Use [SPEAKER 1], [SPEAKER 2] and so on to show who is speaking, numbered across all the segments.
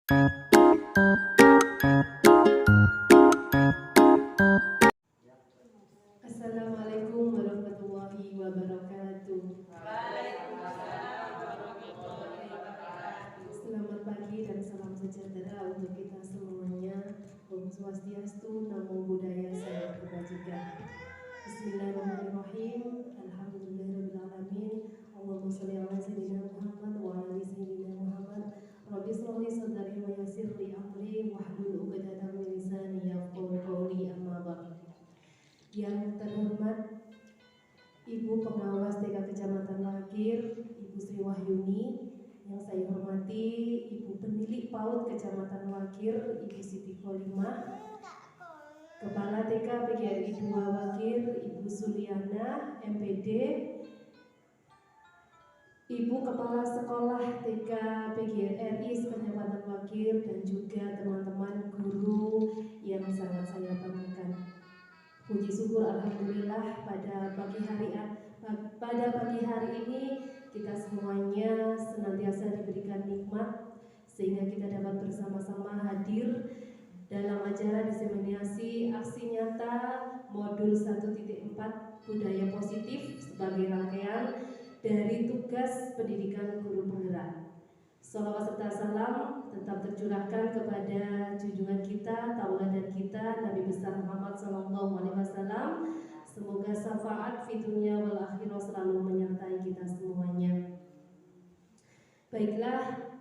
[SPEAKER 1] Assalamualaikum warahmatullahi wabarakatuh. Selamat pagi dan salam sejahtera untuk kita semuanya. Om Swastiastu, Namo Buddhaya, salam kebajikan. Bismillahirrahmanirrahim. Alhamdulillahirrahmanirrahim. Allahumma sholli ala sayyidina Muhammad wa ala ali sayyidina Muhammad. Rabbi shrah li sadri wa yassir li amri wahlul 'uqdatam min lisani yafqahu qawli, amma ba'd. Yang terhormat Ibu Pengawas TK Kecamatan Lakir, Ibu Sri Wahyuni. Yang saya hormati Ibu Penilik PAUD Kecamatan Wakir, Ibu Siti Kholimah. Kepala TK PGRI 2 Wakir, Ibu Suliana MPD. Ibu Kepala Sekolah TK PGRI Kecamatan Wakir, dan juga teman-teman guru yang sangat saya banggakan. Puji syukur alhamdulillah pada pagi hari ini kita semuanya senantiasa diberikan nikmat sehingga kita dapat bersama-sama hadir dalam acara diseminasi aksi nyata modul 1.4 budaya positif sebagai rangkaian dari tugas pendidikan guru penggerak. Salawat serta salam tetap tercurahkan kepada junjungan kita, tauladan kita, Nabi besar Muhammad SAW. Semoga syafaat fi dunya wal akhirah selalu menyertai kita semuanya. Baiklah,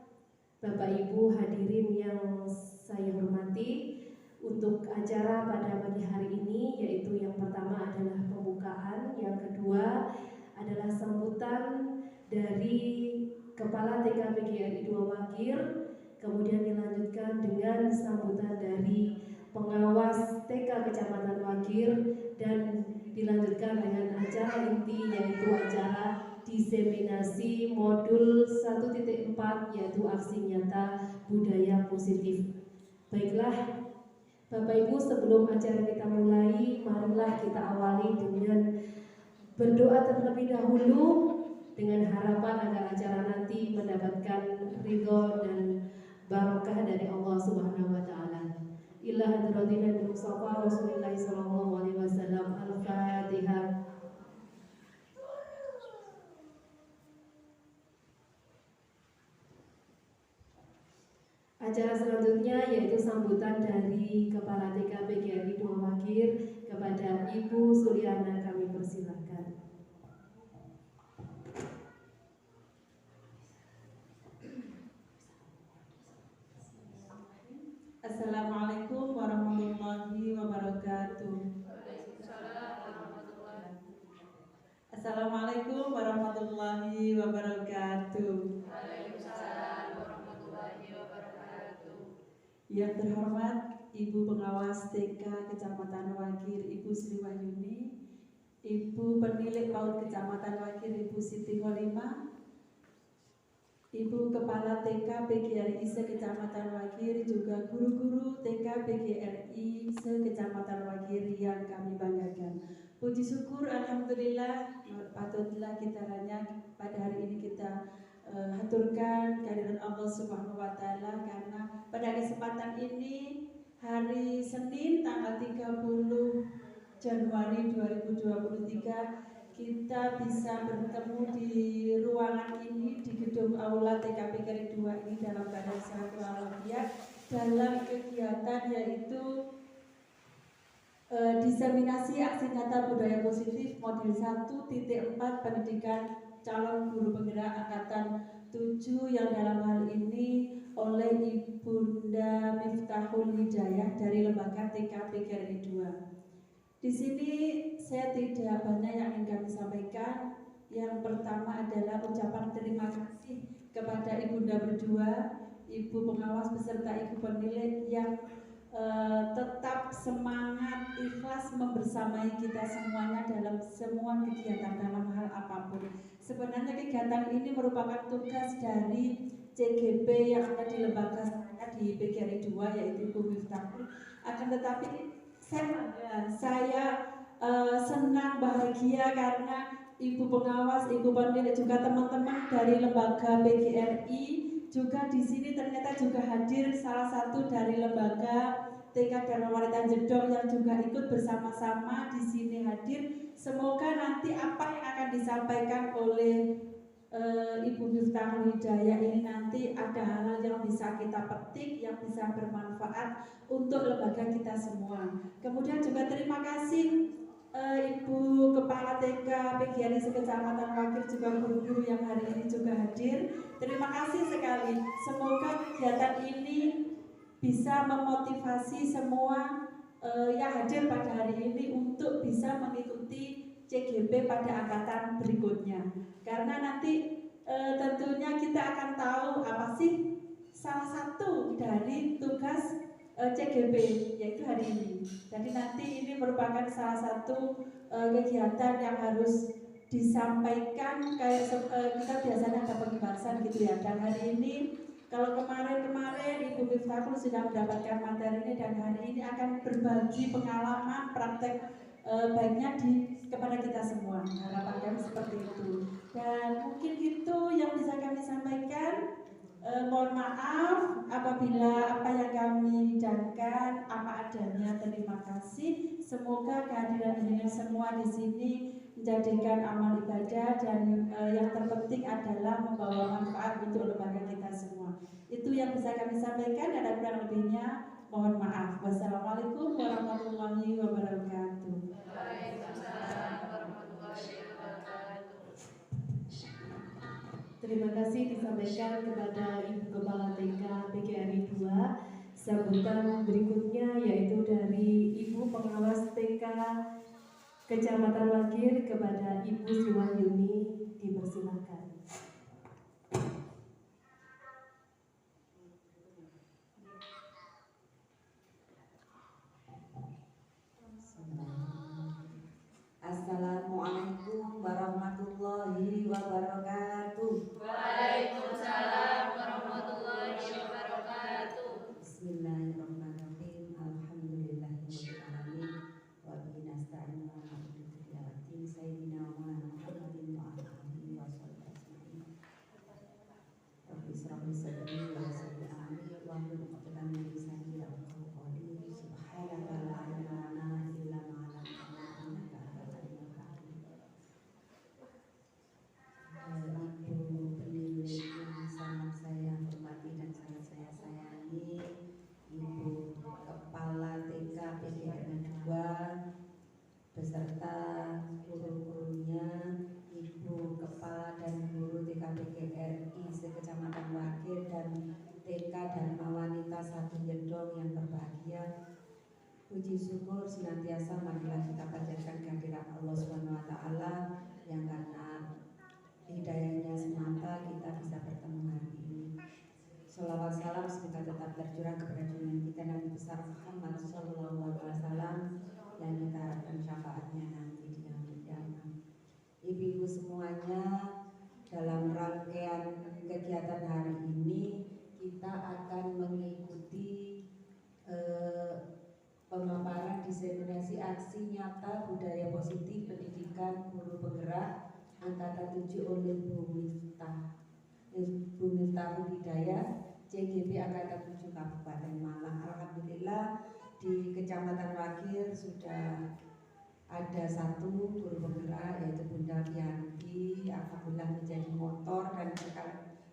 [SPEAKER 1] Bapak Ibu hadirin yang saya hormati, untuk acara pada pagi hari ini yaitu yang pertama adalah pembukaan, yang kedua adalah sambutan dari Kepala TK PGRI 2 Wakir, kemudian dilanjutkan dengan sambutan dari pengawas TK Kecamatan Wakir, dan dilanjutkan dengan acara inti yaitu acara diseminasi modul 1.4 yaitu aksi nyata budaya positif. Baiklah Bapak Ibu, sebelum acara kita mulai, marilah kita awali dengan berdoa terlebih dahulu dengan harapan agar acara nanti mendapatkan ridho dan barokah dari Allah Subhanahu wa taala. Ila hadratina Mustafa Rasulullah sallallahu alaihi wasallam. Al-Fatihah. Acara selanjutnya yaitu sambutan dari Kepala TK PGRI 2 Wakir kepada Ibu Suliana, kami persilakan.
[SPEAKER 2] Assalamualaikum warahmatullahi wabarakatuh. Assalamualaikum warahmatullahi wabarakatuh. Yang terhormat Ibu Pengawas TK Kecamatan Wakir, Ibu Sri Wahyuni, Ibu Penilik PAUD Kecamatan Wakir, Ibu Siti Kholimah, Ibu Kepala TK PGRI se-Kecamatan Wakir, juga guru-guru TK PGRI se-Kecamatan Wakir yang kami banggakan. Puji syukur alhamdulillah, patutlah kita hanya pada hari ini kita haturkan kehadiran Allah Subhanahu wa taala, karena pada kesempatan ini hari Senin tanggal 30 Januari 2023 kita bisa bertemu di ruangan ini, di gedung Aula TK PGRI 2 ini dalam keadaan sehat walafiat dalam kegiatan yaitu diseminasi aksi nyata budaya positif modul 1.4 pendidikan calon guru penggerak angkatan 7 yang dalam hal ini oleh Ibunda Miftahul Hidayah dari lembaga TK PGRI 2. Di sini saya tidak banyak yang ingin kami sampaikan. Yang pertama adalah ucapan terima kasih kepada Ibunda berdua, Ibu Pengawas beserta Ibu Penilik yang tetap semangat ikhlas membersamai kita semuanya dalam semua kegiatan dalam hal apapun. Sebenarnya kegiatan ini merupakan tugas dari CGP yang ada di lembaga saya di PGRI 2 yaitu Ibu Miftahul. Akan tetapi saya senang bahagia karena Ibu Pengawas, Ibu Penilik juga teman-teman dari lembaga PGRI juga di sini ternyata juga hadir salah satu dari lembaga TK Dharma Wanita Jedong yang juga ikut bersama-sama di sini hadir. Semoga nanti apa yang akan disampaikan oleh Ibu Miftahul Hidayah ini nanti ada hal-hal yang bisa kita petik, yang bisa bermanfaat untuk lembaga kita semua. Kemudian juga terima kasih Ibu Kepala TK PGRI Sekecamatan Wakil, juga guru-guru yang hari ini juga hadir. Terima kasih sekali. Semoga kegiatan ini bisa memotivasi semua yang hadir pada hari ini untuk bisa mengikuti CGP pada angkatan berikutnya. Karena nanti tentunya kita akan tahu apa sih salah satu dari tugas CGP, yaitu hari ini. Jadi nanti ini merupakan salah satu kegiatan yang harus disampaikan kayak kita biasanya ada pembahasan gitu ya. Dan hari ini kalau kemarin Ibu Miftahul sudah mendapatkan materi ini, dan hari ini akan berbagi pengalaman praktek baiknya kepada kita semua. Harapan kami seperti itu. Dan mungkin itu yang bisa kami sampaikan. Mohon maaf apabila apa yang kami hidangkan apa adanya. Terima kasih. Semoga kehadiran ini semua di sini menjadikan amal ibadah, dan yang terpenting adalah membawa manfaat untuk lembaga kita semua. Itu yang bisa kami sampaikan. Ada kurang lebihnya mohon maaf. Wassalamualaikum warahmatullahi wabarakatuh.
[SPEAKER 1] Terima kasih disampaikan kepada Ibu Kepala TK PGRI 2. Sambutan berikutnya yaitu dari Ibu Pengawas TK Kecamatan Wakil kepada Ibu Siwahyuni, dipersilakan.
[SPEAKER 3] Assalamualaikum warahmatullahi wabarakatuh.
[SPEAKER 4] Waalaikumsalam warahmatullahi wabarakatuh.
[SPEAKER 3] Bismillahirrahmanirrahim. Alhamdulillahirabbil alamin. Wa bihi nasta'in ala umuri dunya sayyidina wa maulana Muhammadin wa ala alihi wa sahbihi ajma'in. Rabbi israh li sadri wa yassir li amri wa hlul 'uqdatam min lisani yafqahu qawli. Subhanaka la ilma lana illa ma 'allamtana innaka antal alimul hakim. Ibu pemilik yang sangat saya hormati dan sangat saya sayangi, Ibu Kepala TK PGRI 2 beserta guru-gurunya, Ibu Kepala dan Guru TK PGRI Sekecamatan Wakil dan TK Dharma Wanita 1 Jedong yang berbahagia. Puji syukur senantiasa marilah kita panjatkan kehadiran Allah Subhanahu wa taala yang karena hidayahnya semata kita bisa bertemu hari ini. Sholawat salam semoga tetap tercurah kepada junjungan kita Nabi besar Muhammad Sallallahu Alaihi Wasallam yang kita harapkan syafaatnya nanti di hari kiamat. Ibu-ibu semuanya, dalam rangkaian kegiatan hari ini kita akan mengikuti pemaparan diseminasi aksi nyata budaya positif pendidikan guru penggerak angkatan 7 oleh Bu Miftahul Hidayah CGP angkatan 7 Kabupaten Malang. Alhamdulillah di Kecamatan Wakil sudah ada 1 guru penggerak yaitu Bunda Pianti, alhamdulillah menjadi motor, dan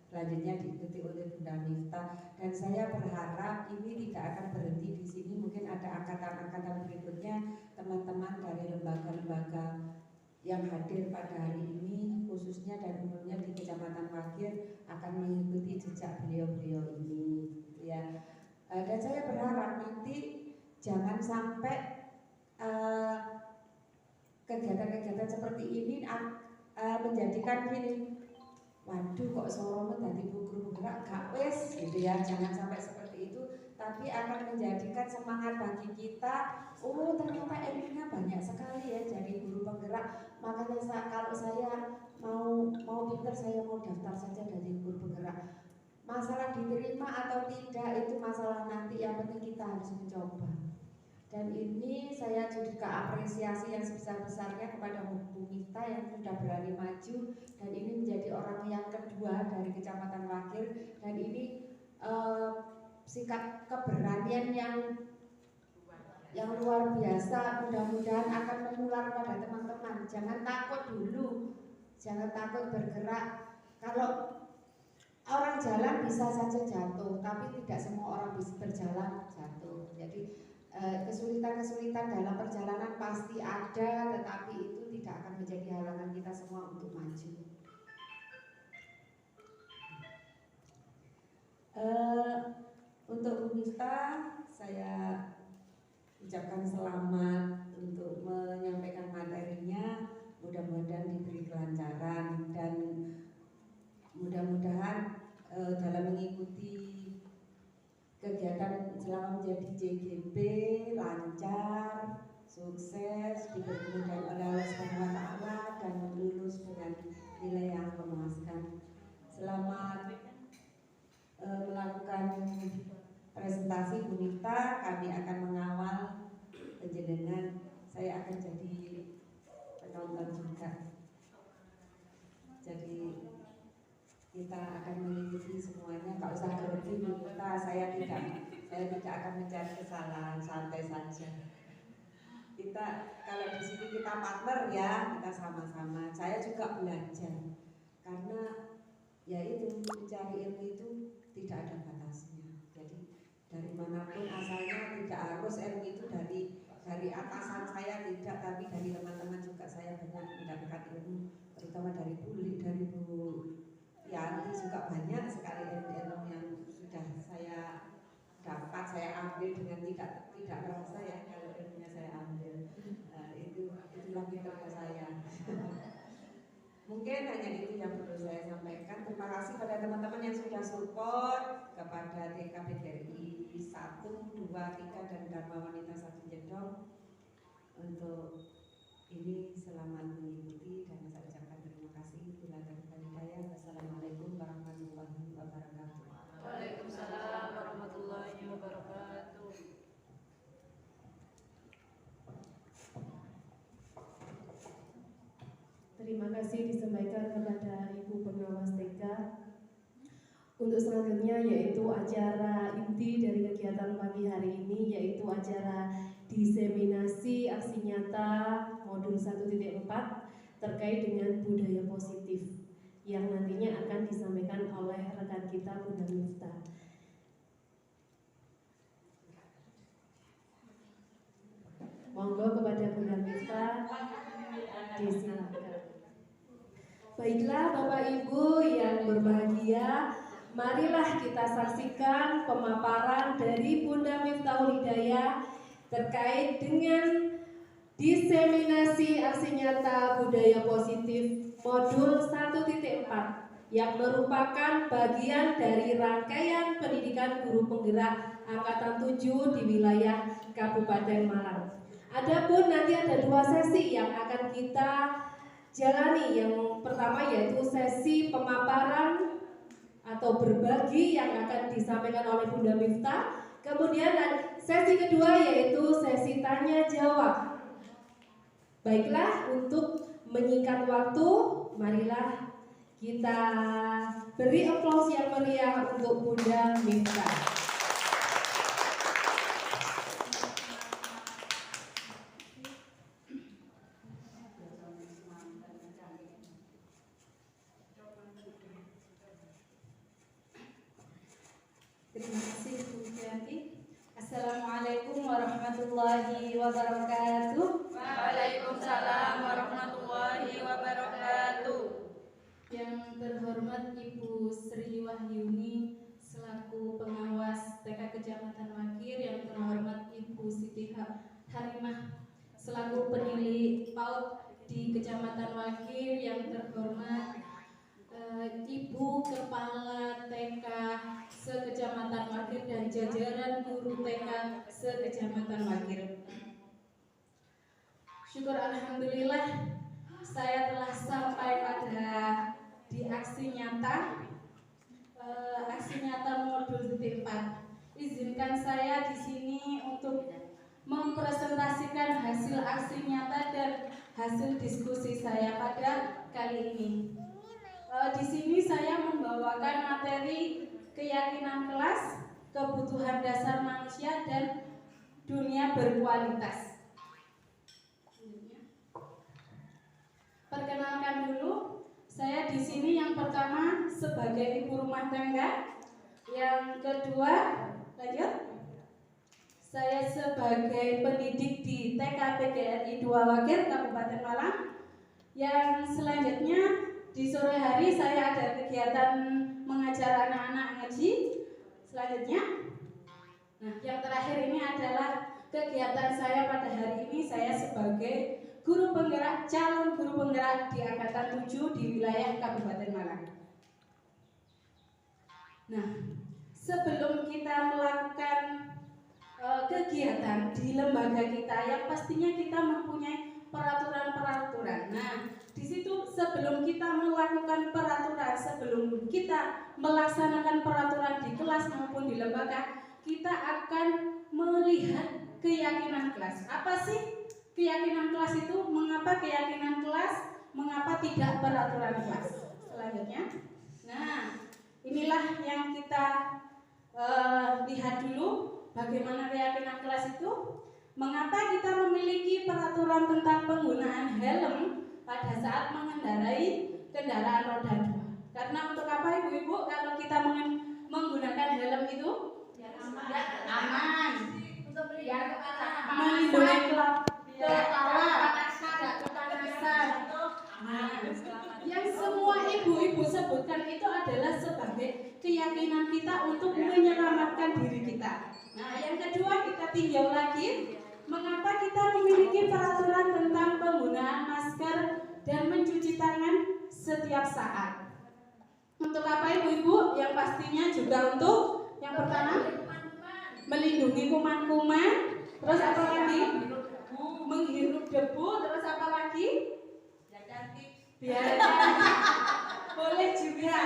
[SPEAKER 3] selanjutnya diikuti oleh Bunda Miftah. Dan saya berharap ini tidak akan berhenti di sini, mungkin ada angkatan-angkatan berikutnya, teman-teman dari lembaga-lembaga yang hadir pada hari ini khususnya dan umumnya di Kecamatan Wakil akan mengikuti jejak beliau-beliau ini, ya. Dan saya berharap nanti jangan sampai kegiatan-kegiatan seperti ini menjadikan gini, waduh kok Soromo tadi guru penggerak gak wes gitu ya. Jangan sampai seperti itu, tapi akan menjadikan semangat bagi kita. Oh ternyata ilmunya banyak sekali ya jadi guru penggerak. Makanya kalau saya mau pinter, saya mau daftar saja dari guru penggerak. Masalah diterima atau tidak itu masalah nanti, yang penting kita harus mencoba. Dan ini saya juga apresiasi yang sebesar-besarnya kepada Bu Mifta yang sudah berani maju, dan ini menjadi orang yang kedua dari Kecamatan Wakir, dan ini sikap keberanian yang luar biasa. Mudah-mudahan akan menular pada teman-teman. Jangan takut dulu, jangan takut bergerak. Kalau orang jalan bisa saja jatuh, tapi tidak semua orang bisa berjalan jatuh. Jadi kesulitan-kesulitan dalam perjalanan pasti ada, tetapi itu tidak akan menjadi halangan kita semua untuk maju. Untuk Bu Mifta, saya ucapkan selamat untuk menyampaikan materinya. Mudah-mudahan diberi kelancaran dan mudah-mudahan dalam mengikuti kegiatan selama menjadi JGB lancar, sukses, diberi kemudahan oleh Allah Subhanahu wa Ta'ala, dan lulus dengan nilai yang memuaskan. Selamat melakukan presentasi Bu Mifta. Kami akan mengawal penjenengan. Saya akan jadi penonton juga. Jadi kita akan mengikuti semuanya. Gak usah grogi Bu Mifta. Saya tidak akan mencari kesalahan, santai saja. Kita kalau di sini kita partner ya, kita sama-sama. Saya juga belajar karena ya itu, mencari ilmu itu tidak ada batasnya. Jadi dari manapun asalnya, tidak harus ilmu itu dari atasan saya, tidak, tapi dari teman-teman juga saya banyak mendapatkan ilmu, terutama dari Bu Yanti juga banyak sekali ilmu yang sudah saya dapat, saya ambil dengan tidak merasa ya kalau ilmunya saya ambil. Itulah fitrah saya. Mungkin hanya itu yang perlu saya sampaikan. Terima kasih pada teman-teman yang sudah support, kepada TKBGRI 1, 2, 3 dan Dharma Wanita 1 Jedong. Untuk ini selamat mengikuti dan saya ucapkan terima kasih. Bila ada hidayah. Wassalamualaikum warahmatullahi wabarakatuh.
[SPEAKER 4] Waalaikumsalam warahmatullahi wabarakatuh.
[SPEAKER 1] Terima kasih disampaikan kepada Ibu Pengawas TK. Untuk selanjutnya yaitu acara inti dari kegiatan pagi hari ini, yaitu acara diseminasi aksi nyata modul 1.4 terkait dengan budaya positif yang nantinya akan disampaikan oleh rekan kita Bunda Mifta. Monggo kepada Bunda Mifta disilakan. Baiklah Bapak Ibu yang berbahagia, marilah kita saksikan pemaparan dari Bunda Miftahul Hidayah terkait dengan diseminasi aksi nyata budaya positif modul 1.4 yang merupakan bagian dari rangkaian pendidikan guru penggerak angkatan 7 di wilayah Kabupaten Malang. Adapun nanti ada 2 sesi yang akan kita jalani. Yang pertama yaitu sesi pemaparan atau berbagi yang akan disampaikan oleh Bunda Mifta. Kemudian sesi kedua yaitu sesi tanya jawab. Baiklah, untuk menyingkat waktu, marilah kita beri aplaus yang meriah untuk Bunda Mifta.
[SPEAKER 5] Terima kasih Bu Yanti. Assalamualaikum warahmatullahi wabarakatuh.
[SPEAKER 4] Waalaikumsalam warahmatullahi wabarakatuh.
[SPEAKER 5] Yang terhormat Ibu Sri Wahyuni selaku pengawas TK Kecamatan Wakir, yang terhormat Ibu Siti Harimah selaku penilai PAUD di Kecamatan Wakir, yang terhormat Ibu Kepala TK se-Kecamatan Wakir dan jajaran guru TK se-Kecamatan Wakir. Syukur alhamdulillah saya telah sampai pada di aksi nyata modul 4. Izinkan saya di sini untuk mempresentasikan hasil aksi nyata dan hasil diskusi saya pada kali ini. Di sini saya membawakan materi keyakinan kelas, kebutuhan dasar manusia, dan dunia berkualitas. Perkenalkan dulu, saya di sini yang pertama sebagai ibu rumah tangga, yang kedua, lanjut, saya sebagai pendidik di TK PGRI 2 Wakir Kabupaten Malang. Yang selanjutnya di sore hari saya ada kegiatan mengajar anak-anak ngaji. Selanjutnya, nah yang terakhir ini adalah kegiatan saya pada hari ini. Saya sebagai guru penggerak, calon guru penggerak di Angkatan 7 di wilayah Kabupaten Malang. Nah, sebelum kita melakukan kegiatan di lembaga kita, yang pastinya kita mempunyai peraturan-peraturan. Nah, di situ sebelum kita melakukan peraturan, sebelum kita melaksanakan peraturan di kelas maupun di lembaga, kita akan melihat keyakinan kelas. Apa sih keyakinan kelas itu? Mengapa keyakinan kelas? Mengapa tidak peraturan kelas? Selanjutnya, nah inilah yang kita lihat dulu bagaimana keyakinan kelas itu. Mengapa kita memiliki peraturan tentang penggunaan helm pada saat mengendarai kendaraan roda 2? Karena untuk apa ibu-ibu kalau kita menggunakan helm itu? Aman.
[SPEAKER 4] Untuk melindungi kepala.
[SPEAKER 5] Melindungi kepala, tidak kepanasan. Nah, yang semua ibu-ibu sebutkan itu adalah sebagai keyakinan kita untuk menyelamatkan diri kita. Nah, yang kedua kita tinjau lagi, mengapa kita memiliki peraturan tentang penggunaan masker dan mencuci tangan setiap saat? Untuk apa ibu-ibu? Yang pastinya juga untuk yang pertama melindungi kuman-kuman, terus apa lagi? Menghirup debu, terus apa lagi? Biar cantik. Boleh juga.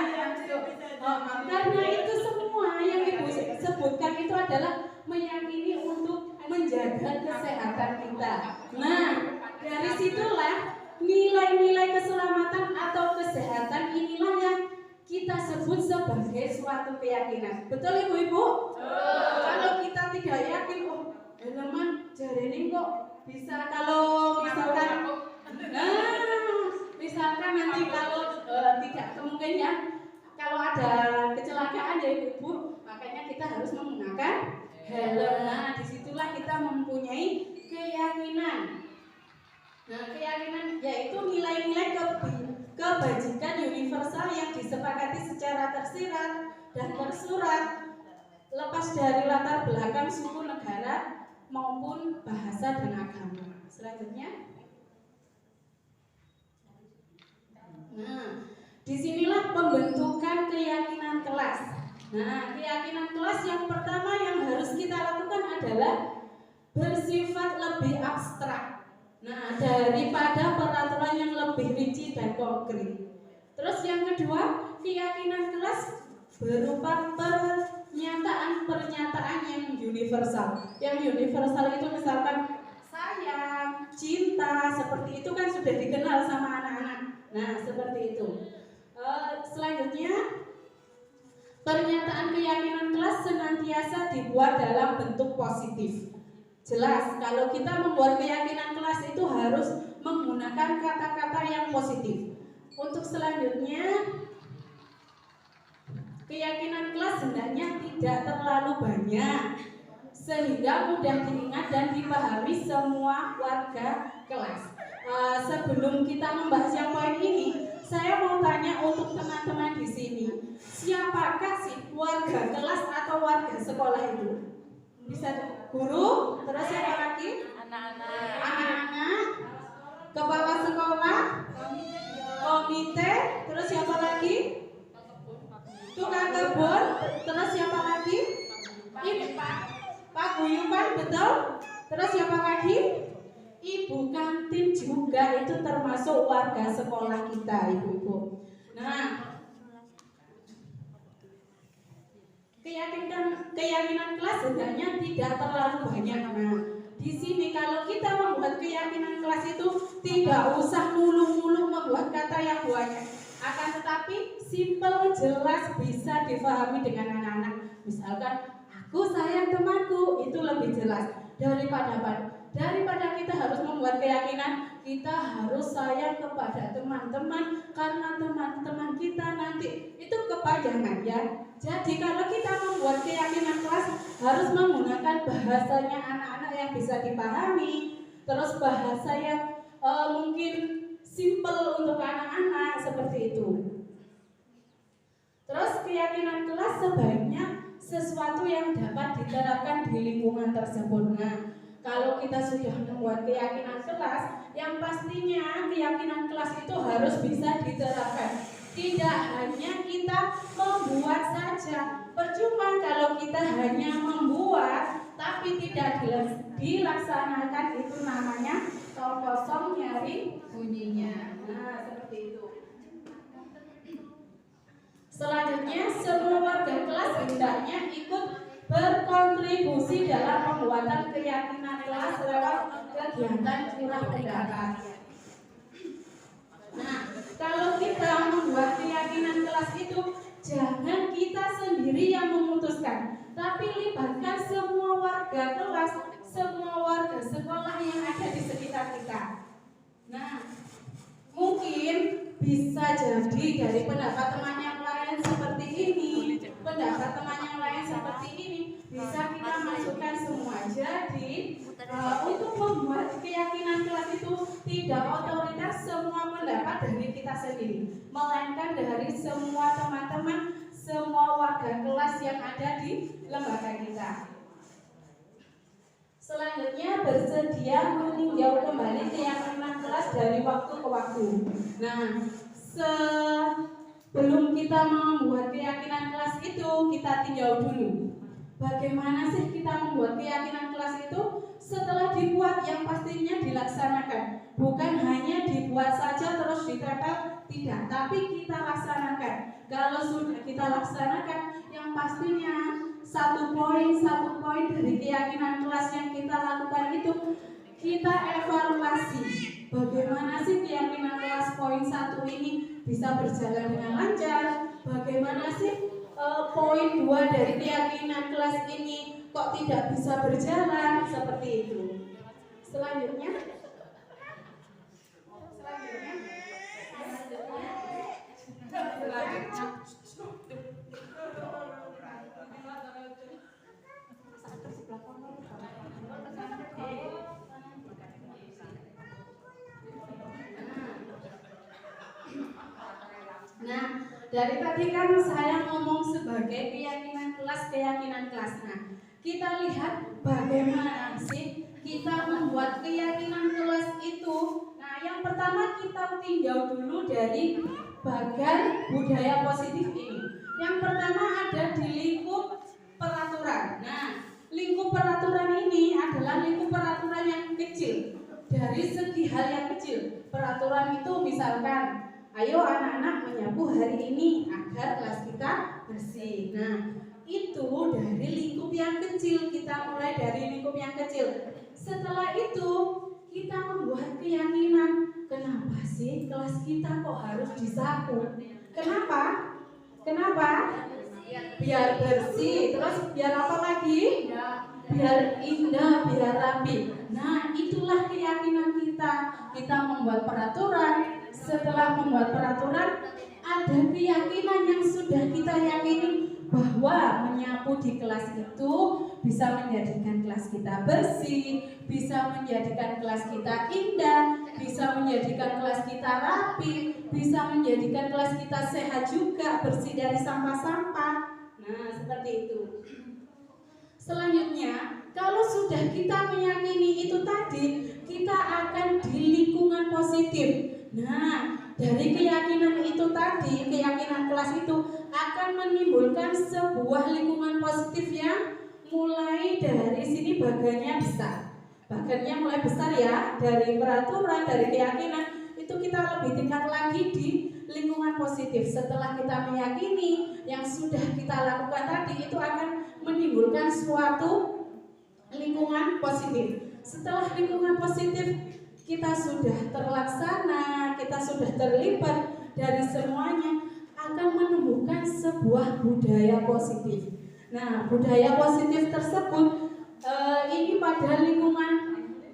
[SPEAKER 5] Karena itu semua yang ibu sebutkan itu adalah meyakini untuk menjaga kesehatan kita. Nah, dari situlah nilai-nilai keselamatan atau kesehatan inilah yang kita sebut sebagai suatu keyakinan. Betul ibu-ibu? Kalau kita tidak yakin, oh helman jarene kok bisa, kalau misalkan nanti kalau tidak kemungkinan ya, kalau ada kecelakaan ya ibu-ibu, makanya kita harus menggunakan helm. Nah, disitulah kita mempunyai keyakinan. Nah, keyakinan yaitu nilai-nilai kebajikan universal yang disepakati secara tersirat dan tersurat, lepas dari latar belakang suku, negara maupun bahasa dan agama. Selanjutnya, nah, disinilah pembentukan keyakinan kelas. Nah, keyakinan kelas yang pertama yang harus kita lakukan adalah bersifat lebih abstrak. Nah, daripada peraturan yang lebih rinci dan konkret. Terus yang kedua, keyakinan kelas berupa pernyataan yang universal. Yang universal itu misalkan sayang, cinta, seperti itu kan sudah dikenal sama anak-anak. Nah, seperti itu. Selanjutnya, pernyataan keyakinan kelas senantiasa dibuat dalam bentuk positif. Jelas, kalau kita membuat keyakinan kelas itu harus menggunakan kata-kata yang positif. Untuk selanjutnya, keyakinan kelas hendaknya tidak terlalu banyak sehingga mudah diingat dan dipahami semua warga kelas. Sebelum kita membahas yang poin ini, saya mau tanya untuk teman-teman di sini, siapakah sih warga kelas atau warga sekolah itu? Bisa guru, terus siapa lagi? Anak-anak, kepala sekolah, komite, terus siapa lagi? Tukang kebun, terus siapa lagi? Pak Guyupan, betul? Terus siapa lagi? Ibu kantin juga itu termasuk warga sekolah kita, ibu-ibu. Nah, keyakinan kelas hendaknya tidak terlalu banyak. Nah, di sini kalau kita membuat keyakinan kelas itu tidak usah mulu-mulu membuat kata yang banyak, akan tetapi simple, jelas, bisa difahami dengan anak-anak. Misalkan aku sayang temanku, itu lebih jelas daripada kita harus membuat keyakinan kita harus sayang kepada teman-teman karena teman-teman kita nanti, itu kepanjangan ya. Jadi kalau kita membuat keyakinan kelas harus menggunakan bahasanya anak-anak yang bisa dipahami, terus bahasa yang mungkin simple untuk anak-anak seperti itu. Terus keyakinan kelas sebaiknya sesuatu yang dapat diterapkan di lingkungan tersebut. Nah, kalau kita sudah membuat keyakinan kelas, yang pastinya keyakinan kelas itu harus bisa diterapkan. Tidak hanya kita membuat saja. Percuma kalau kita hanya membuat tapi tidak dilaksanakan, itu namanya tol kosong nyari bunyinya. Nah, seperti itu. Selanjutnya, semua warga kelas hendaknya ikut berkontribusi dalam pembuatan keyakinan kelas lewat kegiatan curah pendapat. Nah, kalau kita membuat keyakinan kelas itu, jangan kita sendiri yang memutuskan, tapi libatkan semua warga kelas, semua warga sekolah yang ada di sekitar kita. Nah, mungkin bisa jadi dari pendapat teman yang lain seperti ini, pendapat teman yang lain seperti ini, bisa kita masukkan semua. Jadi untuk membuat keyakinan kelas itu tidak otoritas semua pendapat dari kita sendiri, melainkan dari semua teman-teman, semua warga kelas yang ada di lembaga kita. Selanjutnya, bersedia meninjau kembali keyakinan kelas dari waktu ke waktu. Nah, sebelum kita membuat keyakinan kelas itu, kita tinjau dulu. Bagaimana sih kita membuat keyakinan kelas itu? Setelah dibuat, yang pastinya dilaksanakan. Bukan hanya dibuat saja terus ditempel, tidak, tapi kita laksanakan. Kalau sudah kita laksanakan, yang pastinya satu poin dari keyakinan kelas yang kita lakukan itu kita evaluasi. Bagaimana sih keyakinan kelas poin 1 ini bisa berjalan dengan lancar? Bagaimana sih poin 2 dari keyakinan kelas ini kok tidak bisa berjalan? Seperti itu. Selanjutnya nah, dari tadi kan saya ngomong sebagai keyakinan kelas. Nah, kita lihat bagaimana sih kita membuat keyakinan kelas itu. Nah, yang pertama kita tinjau dulu dari bagan budaya positif ini. Yang pertama ada di lingkup peraturan. Nah, lingkup peraturan ini adalah lingkup peraturan yang kecil. Dari segi hal yang kecil, peraturan itu misalkan, ayo anak-anak menyapu hari ini agar kelas kita bersih. Nah, itu dari lingkup yang kecil, kita mulai dari lingkup yang kecil. Setelah itu kita membuat keyakinan, kenapa sih kelas kita kok harus disapu? Kenapa? Biar bersih, terus biar apa lagi? Biar indah, biar rapi. Nah, itulah keyakinan kita. Kita membuat peraturan. Setelah membuat peraturan, ada keyakinan yang sudah kita yakini bahwa menyapu di kelas itu bisa menjadikan kelas kita bersih, bisa menjadikan kelas kita indah, bisa menjadikan kelas kita rapi, bisa menjadikan kelas kita sehat juga, bersih dari sampah-sampah. Nah, seperti itu. Selanjutnya, kalau sudah kita meyakini itu tadi, kita akan di lingkungan positif. Nah, dari keyakinan itu tadi, keyakinan kelas itu akan menimbulkan sebuah lingkungan positif yang mulai dari sini bagannya besar. Bagannya mulai besar ya, dari peraturan, dari keyakinan, itu kita lebih tingkat lagi di lingkungan positif. Setelah kita meyakini yang sudah kita lakukan tadi, itu akan menimbulkan suatu lingkungan positif. setelah lingkungan positif kita sudah terlaksana, kita sudah terlibat dari semuanya, akan menumbuhkan sebuah budaya positif. Nah, budaya positif tersebut ini pada lingkungan,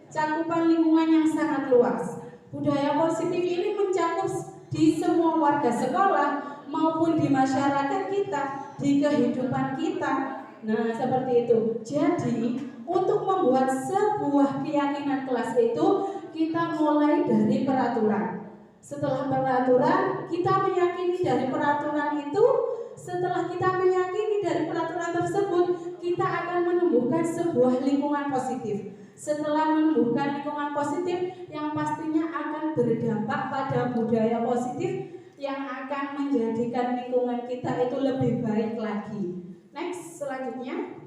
[SPEAKER 5] cakupan lingkungan yang sangat luas. Budaya positif ini mencakup di semua warga sekolah maupun di masyarakat kita, di kehidupan kita. Nah, seperti itu. Jadi, untuk membuat sebuah keyakinan kelas itu, kita mulai dari peraturan. Setelah peraturan, kita meyakini dari peraturan itu. Setelah kita meyakini dari peraturan tersebut, kita akan menumbuhkan sebuah lingkungan positif. Setelah menumbuhkan lingkungan positif, yang pastinya akan berdampak pada budaya positif yang akan menjadikan lingkungan kita itu lebih baik lagi. Next, selanjutnya.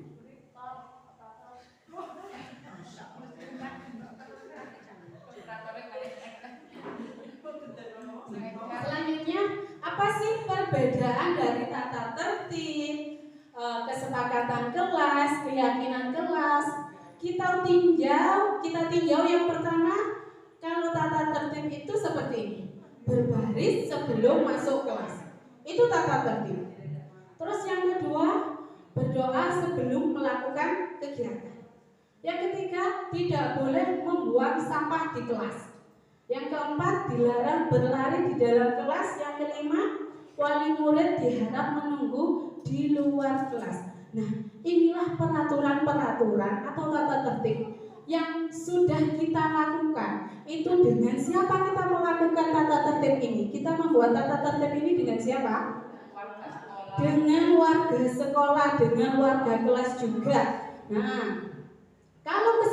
[SPEAKER 5] Selanjutnya, apa sih perbedaan dari tata tertib, kesepakatan kelas, keyakinan kelas? Kita tinjau yang pertama, kalau tata tertib itu seperti ini, berbaris sebelum masuk kelas. Itu tata tertib. Terus yang kedua, berdoa sebelum melakukan kegiatan. Yang ketiga, tidak boleh membuang sampah di kelas. Yang keempat, dilarang berlari di dalam kelas. Yang kelima, wali murid diharap menunggu di luar kelas. Nah, inilah peraturan-peraturan atau tata tertib yang sudah kita lakukan. Itu dengan siapa kita melakukan tata tertib ini? Kita membuat tata tertib ini dengan siapa? Dengan warga sekolah, dengan warga kelas juga. Nah, kalau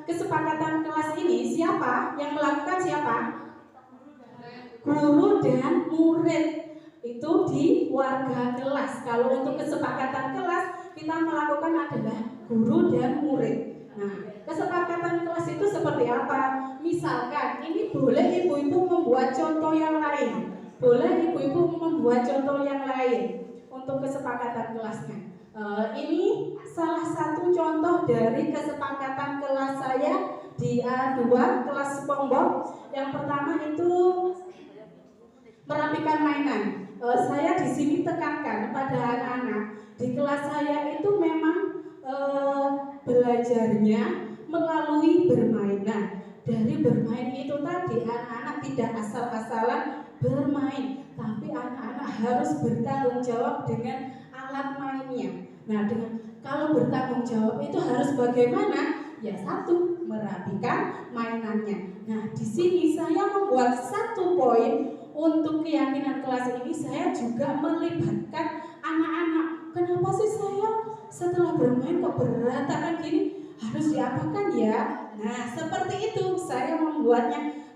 [SPEAKER 5] kesepakatan kelas ini siapa yang melakukan? Siapa? Guru dan murid. Itu di warga kelas. Kalau untuk kesepakatan kelas, kita melakukan adalah guru dan murid. Nah, kesepakatan kelas itu seperti apa? Misalkan ini boleh ibu-ibu membuat contoh yang lain. Boleh ibu-ibu membuat contoh yang lain untuk kesepakatan kelasnya. Ini salah satu contoh dari kesepakatan kelas saya di A2 kelas SpongeBob. Yang pertama itu merapikan mainan. Saya di sini tekankan pada anak-anak di kelas saya itu memang belajarnya melalui bermain. Nah, dari bermain itu tadi anak-anak tidak asal-asalan bermain, tapi anak-anak harus bertanggung jawab dengan alat mainnya. Nah, kalau bertanggung jawab itu harus bagaimana? Ya, satu, merapikan mainannya. Nah, di sini saya membuat satu poin untuk keyakinan kelas ini. Saya juga melibatkan anak-anak. Kenapa sih saya setelah bermain kok berantakan gini? Harus diapakan ya? Nah, seperti itu saya membuatnya,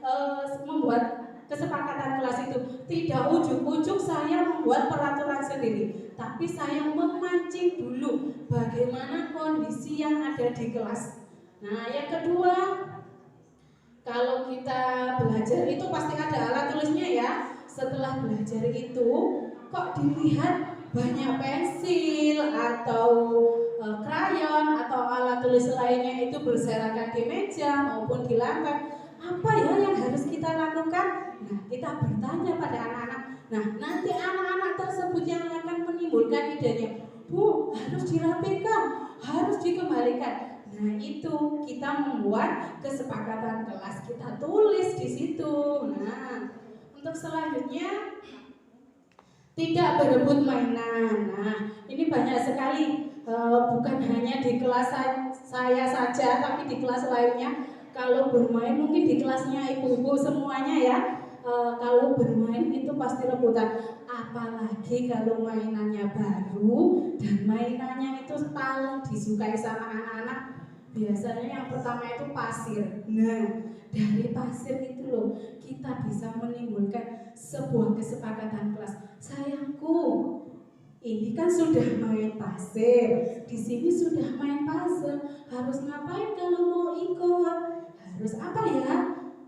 [SPEAKER 5] membuat kesepakatan kelas itu. Tidak ujuk-ujuk saya membuat peraturan sendiri, tapi saya memancing dulu bagaimana kondisi yang ada di kelas. Nah, yang kedua, kalau kita belajar itu pasti ada alat tulisnya ya. Setelah belajar itu kok dilihat banyak pensil atau krayon atau alat tulis lainnya itu berserakan di meja maupun di lantai. Apa ya yang harus kita lakukan? Nah, kita bertanya pada anak-anak. Nah, nanti anak-anak tersebut yang akan menimbulkan idenya, Bu, harus dirapikan, harus dikembalikan. Nah, itu kita membuat kesepakatan kelas, kita tulis di situ. Nah, untuk selanjutnya tidak berebut mainan. Nah, ini banyak sekali, bukan hanya di kelas saya saja, tapi di kelas lainnya. Kalau bermain mungkin di kelasnya ibu-ibu semuanya ya. Kalau bermain itu pasti rebutan. Apalagi kalau mainannya baru dan mainannya itu paling disukai sama anak-anak. Biasanya yang pertama itu pasir. Nah, dari pasir itu loh kita bisa menimbulkan sebuah kesepakatan kelas. Sayangku, ini kan sudah main pasir, di sini sudah main puzzle. Harus ngapain kalau mau ikut? Harus apa ya?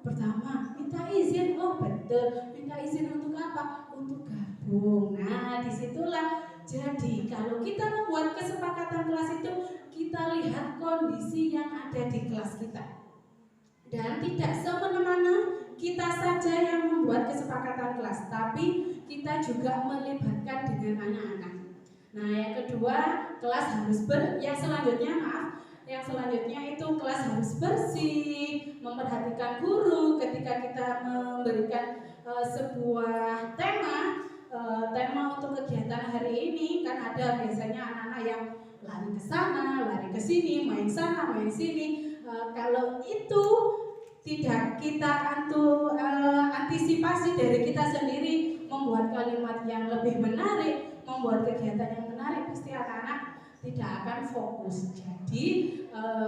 [SPEAKER 5] Pertama, minta izin. Oh betul, minta izin untuk apa? Untuk gabung. Nah, disitulah. Jadi kalau kita membuat kesepakatan kelas itu, kita lihat kondisi kondisi yang ada di kelas kita. Dan tidak semena-mena kita saja yang membuat kesepakatan kelas, tapi kita juga melibatkan dengan anak-anak. Nah, yang kedua, kelas harus yang selanjutnya itu kelas harus bersih, memperhatikan guru ketika kita memberikan sebuah tema untuk kegiatan hari ini. Kan ada biasanya anak-anak yang lari ke sana, lari ke sini, main sana, main sini. Kalau itu tidak kita antisipasi dari kita sendiri, membuat kalimat yang lebih menarik, membuat kegiatan yang menarik, pasti anak-anak tidak akan fokus. Jadi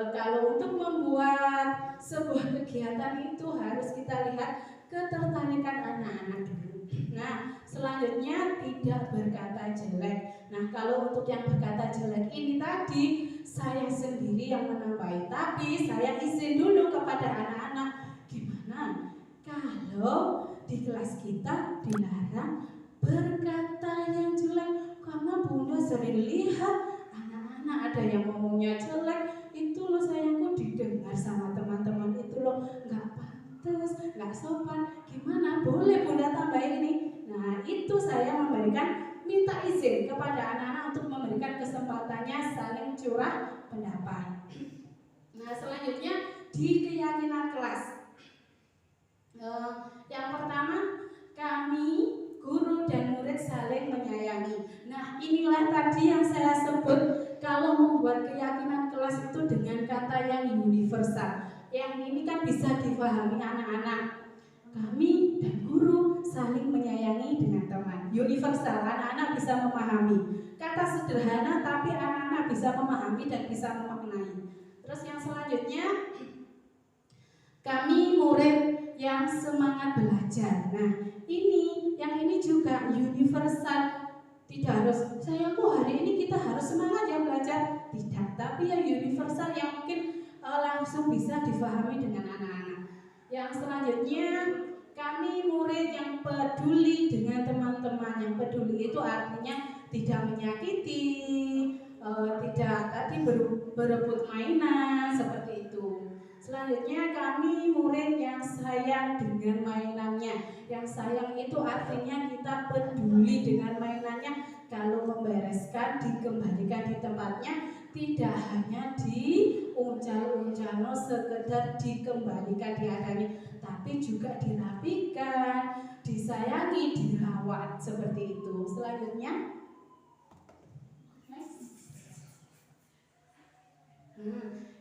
[SPEAKER 5] kalau untuk membuat sebuah kegiatan itu harus kita lihat ketertarikan anak-anak dulu. Nah, selanjutnya tidak berkata jelek. Nah, kalau untuk yang berkata jelek ini tadi saya sendiri yang menambahi, tapi saya izin dulu kepada anak-anak, gimana kalau di kelas kita dilarang berkata yang jelek, karena Bunda sering lihat anak-anak ada yang ngomongnya jelek, itu loh sayangku didengar sama teman-teman, itu loh nggak pantas, nggak sopan, gimana boleh Bunda tambah ini? Nah, itu saya minta izin kepada anak-anak untuk memberikan kesempatannya saling curah pendapat. Nah, selanjutnya di keyakinan kelas. Yang pertama, kami guru dan murid saling menyayangi. Nah, inilah tadi yang saya sebut kalau membuat keyakinan kelas itu dengan kata yang universal. Yang ini kan bisa dipahami anak-anak. Kami dan guru saling menyayangi dengan teman. Universal, anak-anak bisa memahami. Kata sederhana tapi anak-anak bisa memahami dan bisa memaknai. Terus yang selanjutnya, kami murid yang semangat belajar. Nah, yang ini juga universal. Tidak harus sayangku hari ini kita harus semangat ya belajar. Tidak, tapi yang universal yang mungkin langsung bisa difahami dengan anak-anak. Yang selanjutnya, kami murid yang peduli dengan teman-teman. Yang peduli itu artinya tidak menyakiti, tidak tadi berebut mainan seperti itu. Selanjutnya, kami murid yang sayang dengan mainannya. Yang sayang itu artinya kita peduli dengan mainannya. Kalau membereskan, dikembalikan di tempatnya, tidak hanya diuncal-uncalo sekedar dikembalikan diadanya, tapi juga dirapikan, disayangi, dirawat seperti itu. Selanjutnya,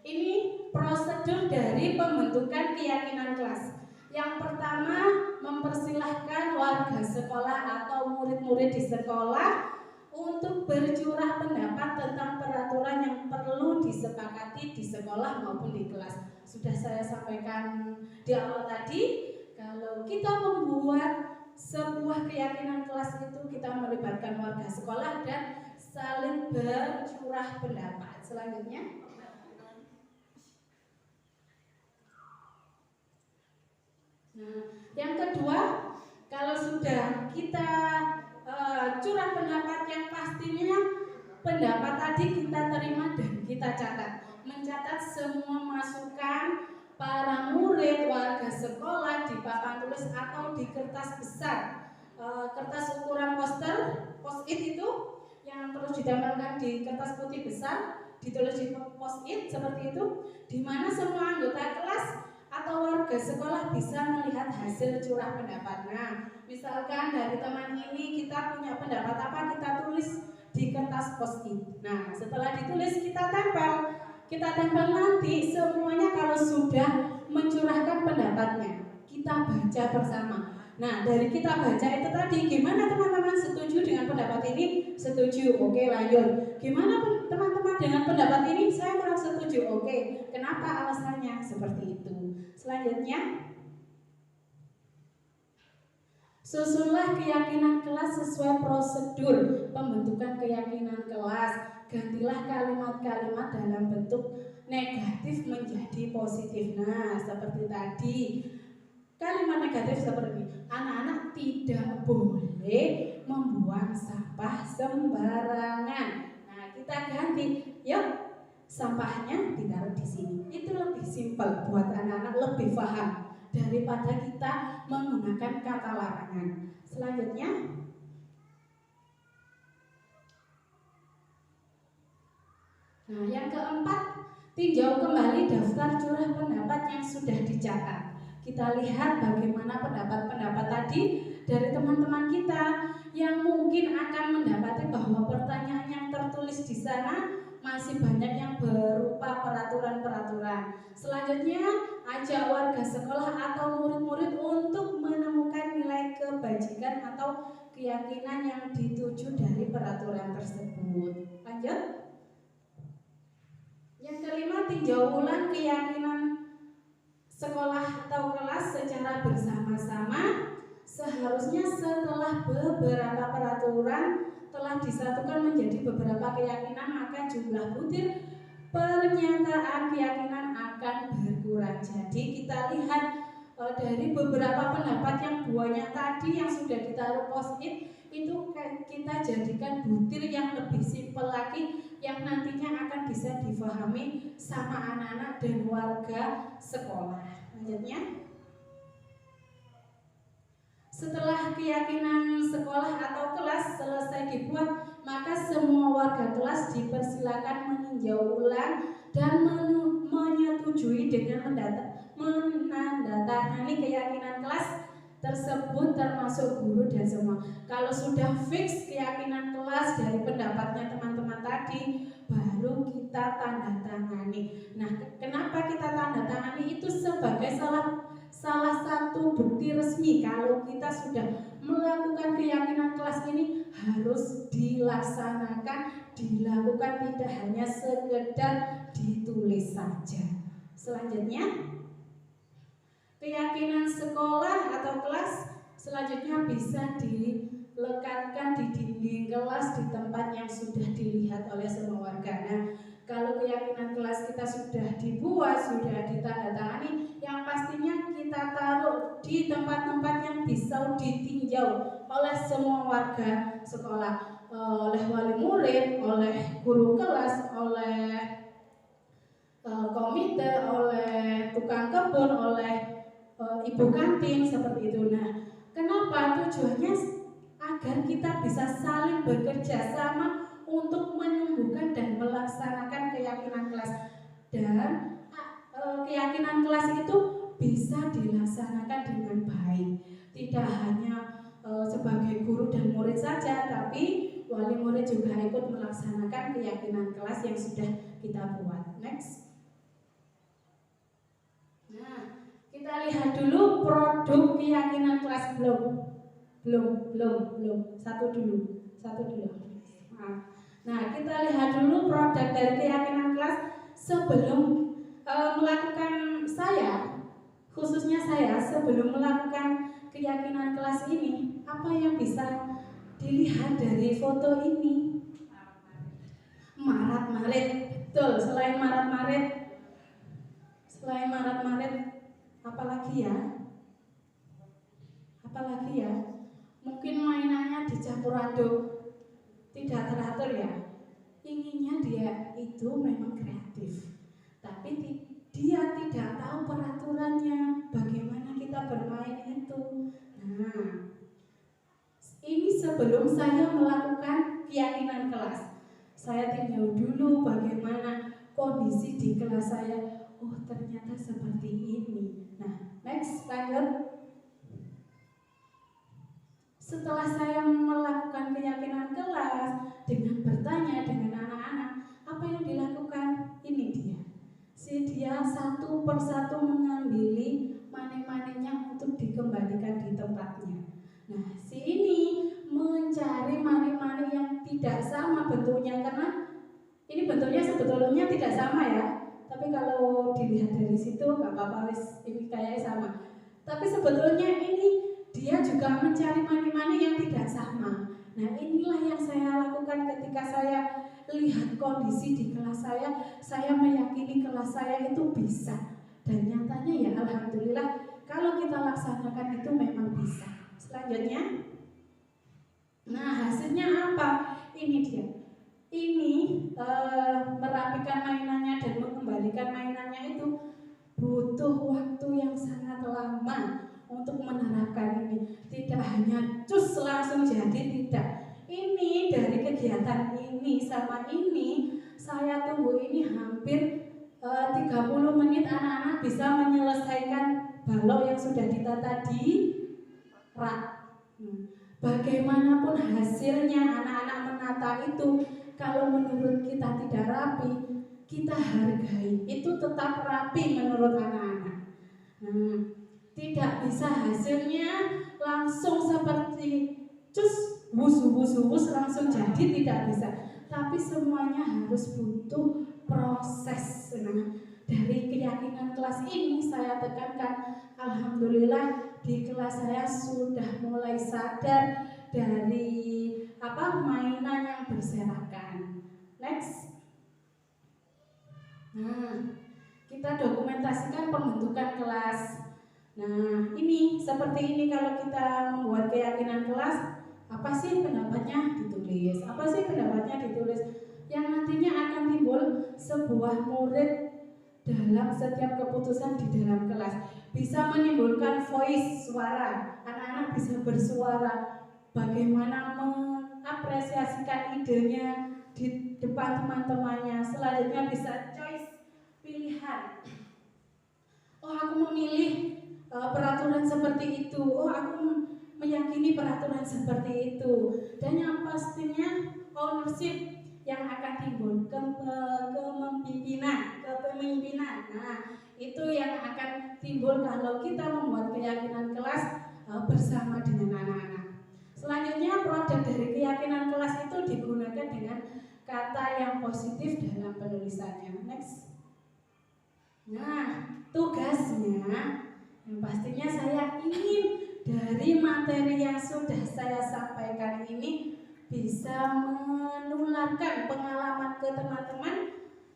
[SPEAKER 5] ini prosedur dari pembentukan keyakinan kelas. Yang pertama, mempersilahkan warga sekolah atau murid-murid di sekolah untuk bercurah pendapat tentang peraturan yang perlu disepakati di sekolah maupun di kelas. Sudah saya sampaikan di awal tadi, kalau kita membuat sebuah keyakinan kelas itu kita melibatkan warga sekolah dan saling bercurah pendapat. Selanjutnya, yang kedua, kalau sudah kita curah pendapat, yang pastinya pendapat tadi kita terima dan kita catat. Mencatat semua masukan para murid, warga sekolah di papan tulis atau di kertas besar, kertas ukuran post-it itu yang terus ditempelkan di kertas putih besar, ditulis di post-it seperti itu, di mana semua anggota kelas atau warga sekolah bisa melihat hasil curah pendapat. Nah, misalkan dari teman ini kita punya pendapat apa, kita tulis di kertas post-it. Nah, setelah ditulis kita tempel nanti semuanya kalau sudah mencurahkan pendapatnya, kita baca bersama. Nah, dari kita baca itu tadi, gimana teman-teman setuju dengan pendapat ini? Setuju, oke lanjut. Gimana teman-teman dengan pendapat ini? Saya kurang setuju, oke. Kenapa alasannya? Seperti itu. Selanjutnya, susunlah keyakinan kelas sesuai prosedur pembentukan keyakinan kelas. Gantilah kalimat-kalimat dalam bentuk negatif menjadi positif. Nah, seperti tadi, kalimat negatif seperti anak-anak tidak boleh membuang sampah sembarangan. Nah, kita ganti, yuk sampahnya ditaruh di sini. Itu lebih simpel buat anak-anak, lebih paham daripada kita menggunakan kata larangan. Selanjutnya, nah yang keempat, tinjau kembali daftar curah pendapat yang sudah dicatat. Kita lihat bagaimana pendapat-pendapat tadi dari teman-teman kita yang mungkin akan mendapati bahwa pertanyaan yang tertulis di sana masih banyak yang berupa peraturan-peraturan. Selanjutnya, ajak warga sekolah atau murid-murid untuk menemukan nilai kebajikan atau keyakinan yang dituju dari peraturan tersebut. Lanjut. Yang kelima, tinjau ulang keyakinan sekolah atau kelas secara bersama-sama. Seharusnya setelah beberapa peraturan telah disatukan menjadi beberapa keyakinan, maka jumlah butir pernyataan keyakinan akan berkurang. Jadi kita lihat dari beberapa pendapat yang banyak tadi yang sudah ditaruh post-it, itu kita jadikan butir yang lebih simpel lagi, yang nantinya akan bisa difahami sama anak-anak dan warga sekolah. Lanjutnya, setelah keyakinan sekolah atau kelas selesai dibuat, maka semua warga kelas dipersilakan meninjau ulang dan menyetujui dengan menandatangani keyakinan kelas tersebut termasuk guru dan semua. Kalau sudah fix keyakinan kelas dari pendapatnya teman-teman tadi, baru kita tanda tangani. Nah, kenapa kita tanda tangani? Itu sebagai salah satu bukti resmi kalau kita sudah melakukan keyakinan kelas ini harus dilaksanakan, dilakukan, tidak hanya sekedar ditulis saja. Selanjutnya, keyakinan sekolah atau kelas selanjutnya bisa dilekatkan di dinding kelas di tempat yang sudah dilihat oleh semua warga. Nah, kalau keyakinan kelas kita sudah dibuat, sudah ditandatangani, yang pastinya kita taruh di tempat-tempat yang bisa ditinjau oleh semua warga sekolah, oleh wali murid, oleh guru kelas, oleh komite, oleh tukang kebun, oleh ibu kantin, seperti itu. Nah, kenapa? Tujuannya agar kita bisa saling bekerja sama untuk menumbuhkan dan melaksanakan keyakinan kelas, dan keyakinan kelas itu bisa dilaksanakan dengan baik, tidak hanya sebagai guru dan murid saja, tapi wali murid juga ikut melaksanakan keyakinan kelas yang sudah kita buat. Next. Nah, kita lihat dulu produk keyakinan kelas. Belum. Satu dulu. Nah, kita lihat dulu produk dari keyakinan kelas sebelum melakukan khususnya saya sebelum melakukan keyakinan kelas ini. Apa yang bisa dilihat dari foto ini? Marat-marit. Betul, selain marat-marit, apalagi ya? Mungkin mainannya dicampur aduk, tidak teratur ya. Inginnya dia itu memang kreatif, tapi dia tidak tahu peraturannya, bagaimana kita bermain itu. Nah, ini sebelum saya melakukan keyakinan kelas, saya tinjau dulu bagaimana kondisi di kelas saya. Oh, ternyata seperti ini. Nah, next, lanjut. Setelah saya melakukan keyakinan kelas dengan bertanya dengan anak-anak, apa yang dilakukan? Ini dia satu persatu mengambil mane-manenya untuk dikembalikan di tempatnya. Nah, si ini mencari mane-mane yang tidak sama bentuknya, karena ini bentuknya sebetulnya tidak sama ya. Tapi kalau dilihat dari situ nggak apa-apa, ini kayaknya sama. Tapi sebetulnya ini dia juga mencari mane-mane yang tidak sama. Nah, inilah yang saya lakukan ketika saya lihat kondisi di kelas saya meyakini kelas saya itu bisa. Dan nyatanya ya alhamdulillah, kalau kita laksanakan itu memang bisa. Selanjutnya, nah hasilnya apa? Ini dia. ini merapikan mainannya dan mengembalikan mainannya itu butuh waktu yang sangat lama untuk menerapkan ini. Tidak hanya cus langsung jadi, tidak. Ini dari kegiatan ini sama ini saya tunggu ini hampir 30 menit anak-anak bisa menyelesaikan balok yang sudah ditata di rak. Bagaimanapun hasilnya anak-anak menata itu, kalau menurut kita tidak rapi, kita hargai. Itu tetap rapi menurut anak-anak. Tidak bisa hasilnya langsung seperti cus wus langsung jadi, tidak bisa. Tapi semuanya harus butuh proses. Dari keyakinan kelas ini saya tekankan, alhamdulillah di kelas saya sudah mulai sadar dari mainan yang berserakan. Next. Kita dokumentasikan pembentukan kelas. Ini seperti ini kalau kita membuat keyakinan kelas, apa sih pendapatnya ditulis, apa sih pendapatnya ditulis, yang nantinya akan timbul sebuah murid dalam setiap keputusan di dalam kelas. Bisa menimbulkan voice, suara, anak-anak bisa bersuara, bagaimana mengapresiasikan idenya di depan teman-temannya. Selanjutnya bisa choice, pilihan. Oh, aku memilih peraturan seperti itu. Oh, aku meyakini peraturan seperti itu. Dan yang pastinya ownership yang akan timbul, kepemimpinan. Itu yang akan timbul kalau kita membuat keyakinan kelas bersama dengan anak-anak. Selanjutnya produk dari keyakinan kelas itu digunakan dengan kata yang positif dalam penulisannya. Next. Tugasnya yang pastinya saya ingin dari materi yang sudah saya sampaikan ini bisa menularkan pengalaman ke teman-teman.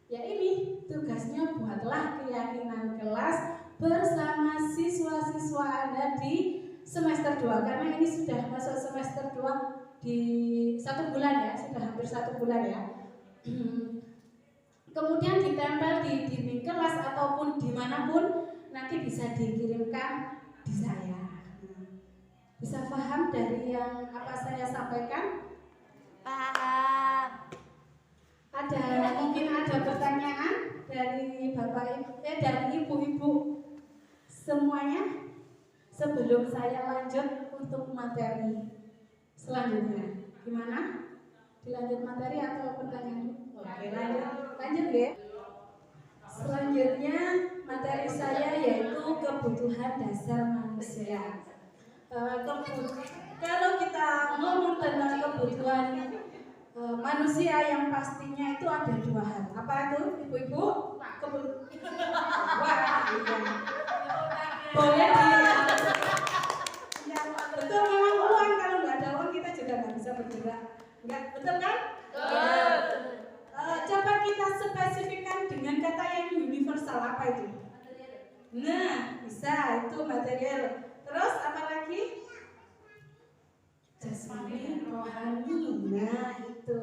[SPEAKER 5] Ya, ini tugasnya, buatlah keyakinan kelas bersama siswa-siswa Anda di semester 2, karena ini sudah masuk semester 2 di 1 bulan ya, sudah hampir 1 bulan ya. Kemudian ditempel di dinding kelas ataupun dimanapun, nanti bisa dikirimkan di saya. Bisa paham dari yang apa saya sampaikan?
[SPEAKER 4] Paham.
[SPEAKER 5] Mungkin ada pertanyaan dari Bapak dari Ibu-ibu semuanya sebelum saya lanjut untuk materi selanjutnya. Gimana? Dilanjut materi atau pertanyaan? Oke, lanjut ya. Selanjutnya materi saya yaitu kebutuhan dasar manusia. Kalau kita ngomong tentang kebutuhan manusia, yang pastinya itu ada 2 hal. Apa itu, ibu-ibu? Boleh betul, memang uang. Kalau nggak ada uang kita juga nggak bisa bergerak. Nggak, betul kan? Coba kita spesifikkan dengan kata yang universal. Apa itu? Bisa, itu material. Terus apa lagi? Jasmani, rohani. Itu.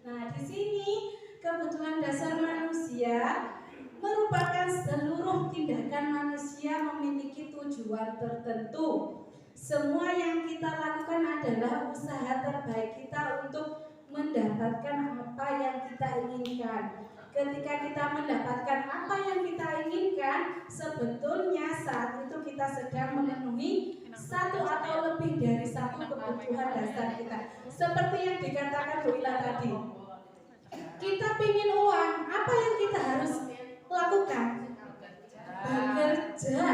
[SPEAKER 5] Di sini kebutuhan dasar manusia merupakan seluruh tindakan manusia memiliki tujuan tertentu. Semua yang kita lakukan adalah usaha terbaik kita untuk mendapatkan apa yang kita inginkan. Ketika kita mendapatkan apa yang kita inginkan, sebetulnya saat itu kita sedang memenuhi satu atau lebih dari satu kebutuhan dasar kita. Seperti yang dikatakan Bu Ila tadi, kita ingin uang, apa yang kita harus lakukan? Bekerja.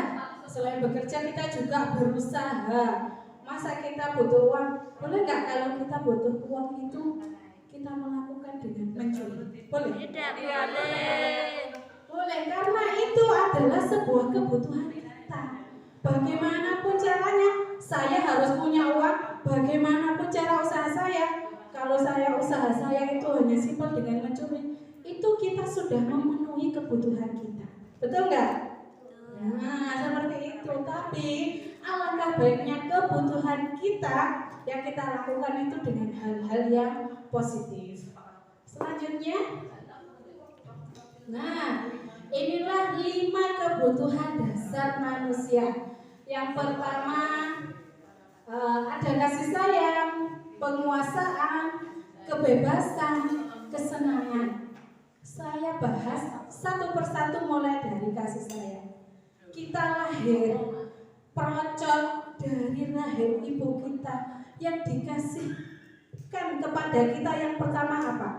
[SPEAKER 5] Selain bekerja kita juga berusaha. Masa kita butuh uang? Boleh nggak kalau kita butuh uang itu kita melakukan dengan mencuri? Boleh?
[SPEAKER 4] Tidak boleh.
[SPEAKER 5] Boleh, karena itu adalah sebuah kebutuhan kita. Bagaimanapun caranya, saya harus punya uang. Bagaimanapun cara usaha saya, kalau usaha saya itu hanya simpel dengan mencuri, itu kita sudah memenuhi kebutuhan kita. Betul nggak? Seperti itu. Tapi alangkah baiknya kebutuhan kita yang kita lakukan itu dengan hal-hal yang positif. Selanjutnya, nah inilah 5 kebutuhan dasar manusia. Yang pertama ada kasih sayang, penguasaan, kebebasan, kesenangan. Saya bahas satu persatu mulai dari kasih sayang. Kita lahir perocot dari rahim ibu kita, yang dikasihkan kepada kita yang pertama apa?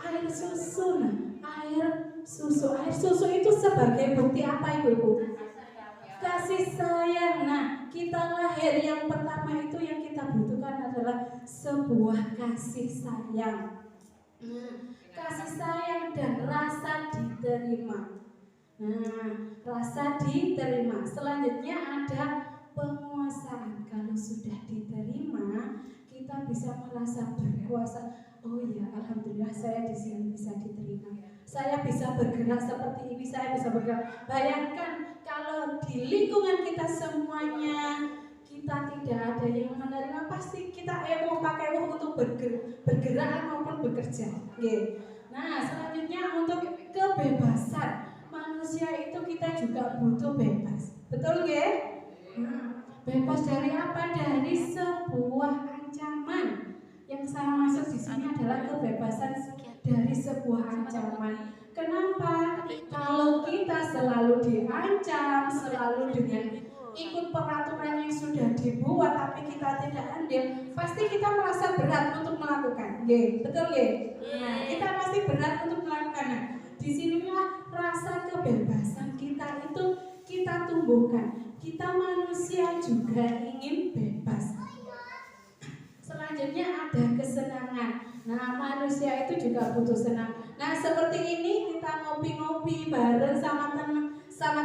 [SPEAKER 5] Air susu. Nah, air susu itu sebagai bukti apa ibu-ibu? Kasih sayang. Nah, kita lahir yang pertama itu yang kita butuhkan adalah sebuah kasih sayang. Kasih sayang dan rasa diterima. Nah, rasa diterima. Selanjutnya ada penguasaan. Kalau sudah diterima, kita bisa merasa berkuasa. Oh ya, alhamdulillah saya di sini bisa diterima. Saya bisa bergerak seperti ini, saya bisa bergerak. Bayangkan kalau di lingkungan kita semuanya kita tidak ada yang menerima, pasti kita pakai untuk bergerak maupun bekerja. Nah, selanjutnya untuk kebebasan. Manusia itu kita juga butuh bebas. Betul nggih? Bebas dari apa? Dari sebuah ancaman. Yang saya maksud di sini adalah kebebasan dari sebuah ancaman. Kenapa? Kalau kita selalu diancam, selalu dengan ikut peraturan yang sudah dibuat tapi kita tidak andil, pasti kita merasa berat untuk melakukan. Betul nggih? Nah, kita pasti berat untuk melakukan. Nah, disinilah rasa kebebasan kita itu kita tumbuhkan. Kita manusia juga ingin bebas. Selanjutnya ada kesenangan. Nah, manusia itu juga butuh senang. Nah, seperti ini kita ngopi-ngopi bareng sama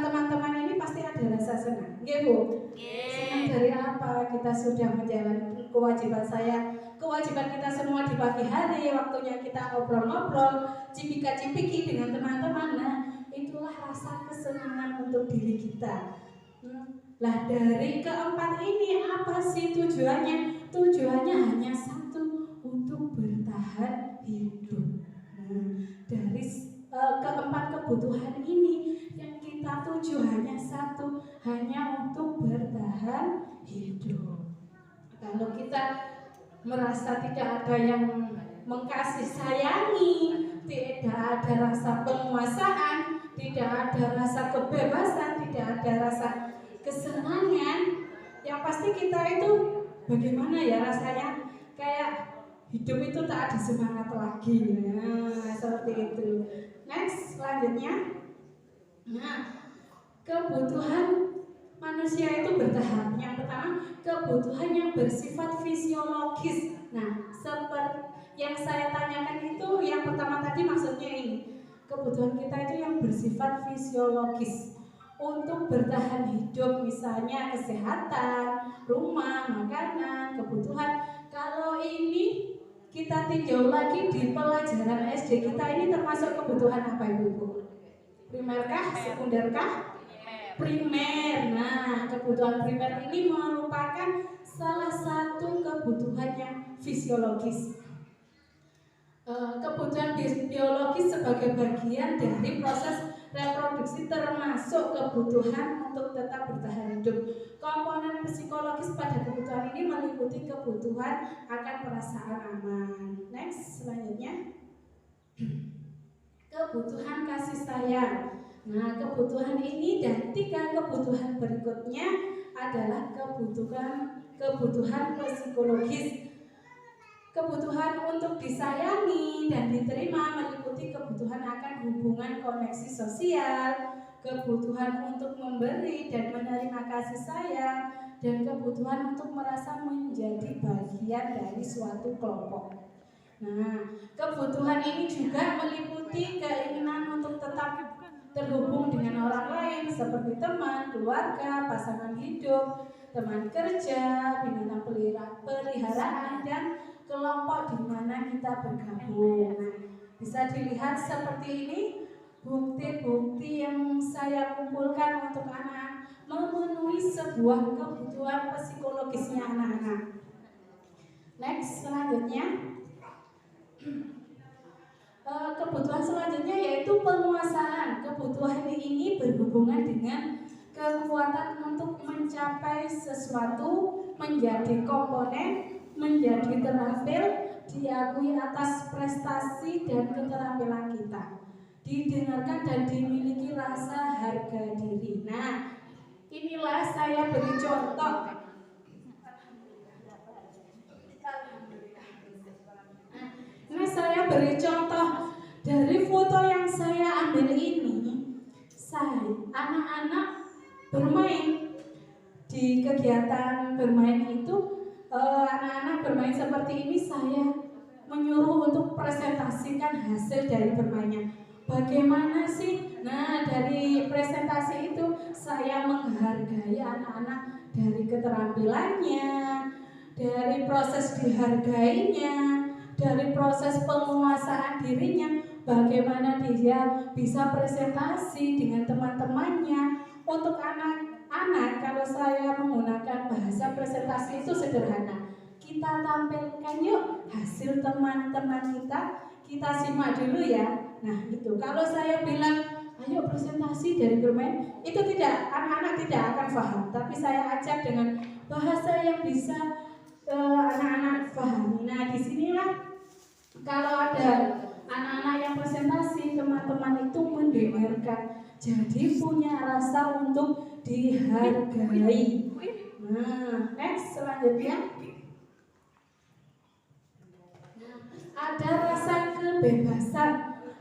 [SPEAKER 5] teman-teman ini pasti ada rasa senang. Nggih, Bu? Senang dari apa? Kita sudah menjalankan kewajiban kewajiban kita semua di pagi hari, waktunya kita ngobrol-ngobrol, cipika-cipiki dengan teman-teman. Nah, itulah rasa kesenangan untuk diri kita. Lah, dari keempat ini apa sih tujuannya? Tujuannya hanya satu, untuk bertahan hidup. Dari keempat kebutuhan ini yang kita tuju hanya satu, hanya untuk bertahan hidup. Kalau kita merasa tidak ada yang mengkasih sayangi, tidak ada rasa penguasaan, tidak ada rasa kebebasan, tidak ada rasa kesenangan, yang pasti kita itu bagaimana ya rasanya, kayak hidup itu tak ada semangat lagi. Nah, seperti itu. Next, selanjutnya. Nah, kebutuhan manusia itu bertahap. Yang pertama, kebutuhan yang bersifat fisiologis. Nah, seperti yang saya tanyakan itu, yang pertama tadi maksudnya ini. Kebutuhan kita itu yang bersifat fisiologis. Untuk bertahan hidup, misalnya kesehatan, rumah, makanan, kebutuhan. Kalau ini kita tinjau lagi di pelajaran SD kita, ini termasuk kebutuhan apa Ibu? Primerkah? Sekunderkah? Primer. Nah, kebutuhan primer ini merupakan salah satu kebutuhan yang fisiologis. Kebutuhan biologis sebagai bagian dari proses reproduksi termasuk kebutuhan untuk tetap bertahan hidup. Komponen psikologis pada kebutuhan ini meliputi kebutuhan akan perasaan aman. Next, selanjutnya. Kebutuhan kasih sayang. Nah, kebutuhan ini dan 3 kebutuhan berikutnya adalah kebutuhan psikologis. Kebutuhan untuk disayangi dan diterima meliputi kebutuhan akan hubungan koneksi sosial, kebutuhan untuk memberi dan menerima kasih sayang, dan kebutuhan untuk merasa menjadi bagian dari suatu kelompok. Nah, kebutuhan ini juga meliputi keinginan untuk tetap terhubung dengan orang lain seperti teman, keluarga, pasangan hidup, teman kerja, binatang peliharaan, dan kelompok di mana kita bergabung. Nah, bisa dilihat seperti ini bukti-bukti yang saya kumpulkan untuk anak memenuhi sebuah kebutuhan psikologisnya anak-anak. Next, selanjutnya. Kebutuhan selanjutnya yaitu penguasaan. Kebutuhan ini berhubungan dengan kekuatan untuk mencapai sesuatu, menjadi komponen, menjadi terampil, diakui atas prestasi dan keterampilan kita, didengarkan dan dimiliki rasa harga diri. Nah, inilah saya beri contoh. Nah, saya beri contoh dari foto yang saya ambil ini. Anak-anak bermain di kegiatan bermain itu, anak-anak bermain seperti ini saya menyuruh untuk presentasikan hasil dari bermainnya. Bagaimana sih? Nah, dari presentasi itu saya menghargai anak-anak dari keterampilannya, dari proses dihargainya, dari proses penguasaan dirinya, bagaimana dia bisa presentasi dengan teman-temannya. Untuk anak-anak, kalau saya menggunakan bahasa presentasi itu sederhana. Kita tampilkan yuk hasil teman-teman kita simak dulu ya. Nah itu, kalau saya bilang ayo presentasi dari bermain, itu tidak, anak-anak tidak akan paham. Tapi saya ajak dengan bahasa yang bisa anak-anak pahami. Nah disinilah kalau ada anak-anak yang presentasi, teman-teman itu mendengarkan, jadi punya rasa untuk dihargai. Nah, next selanjutnya ada rasa kebebasan.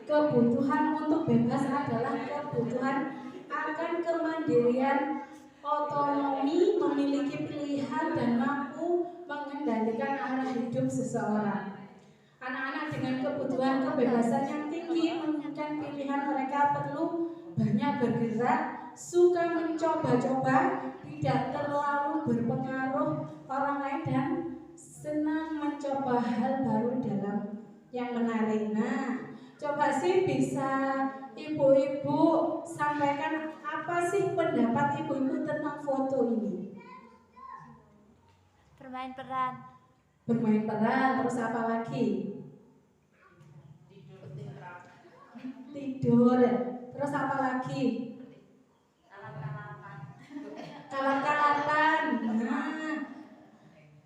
[SPEAKER 5] Kebutuhan untuk bebas adalah kebutuhan akan kemandirian, otonomi, memiliki pilihan dan mampu mengendalikan arah hidup seseorang. Anak-anak dengan kebutuhan kebebasan yang tinggi menentukan pilihan, mereka perlu banyak bergerak, suka mencoba-coba, tidak terlalu berpengaruh orang lain, dan senang mencoba hal baru dalam yang menarik. Nah, coba sih bisa ibu-ibu sampaikan apa sih pendapat ibu-ibu tentang foto ini?
[SPEAKER 4] Bermain peran.
[SPEAKER 5] Bermain peran, terus apa lagi? Tidur, terus apa lagi? Kalah-kalahan. Nah,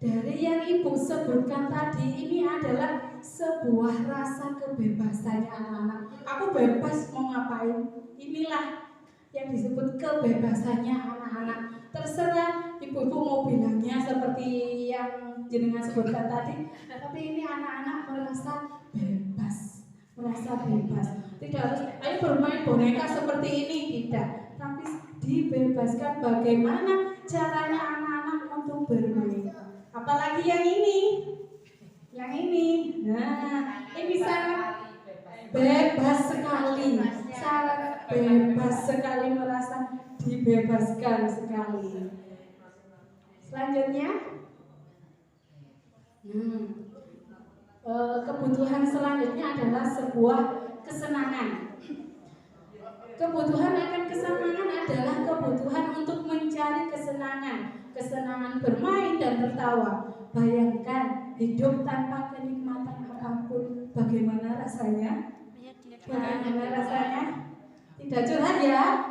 [SPEAKER 5] dari yang ibu sebutkan tadi, ini adalah sebuah rasa kebebasannya anak-anak. Aku bebas mau ngapain. Inilah yang disebut kebebasannya anak-anak. Terserah ibu-ibu mau bilangnya seperti yang jenengan sebutkan tadi, tapi ini anak-anak merasa bebas, Tidak harus ayo bermain boneka seperti ini, tidak. Tapi dibebaskan bagaimana caranya anak-anak untuk bermain. Apalagi yang ini. Nah, ini sangat bebas sekali. Sangat bebas sekali, merasa dibebaskan sekali. Selanjutnya, kebutuhan selanjutnya adalah sebuah kesenangan. Kebutuhan akan kesenangan adalah kebutuhan untuk mencari kesenangan bermain dan tertawa. Bayangkan hidup tanpa kenikmatan apapun, bagaimana rasanya? Tidak curhat ya,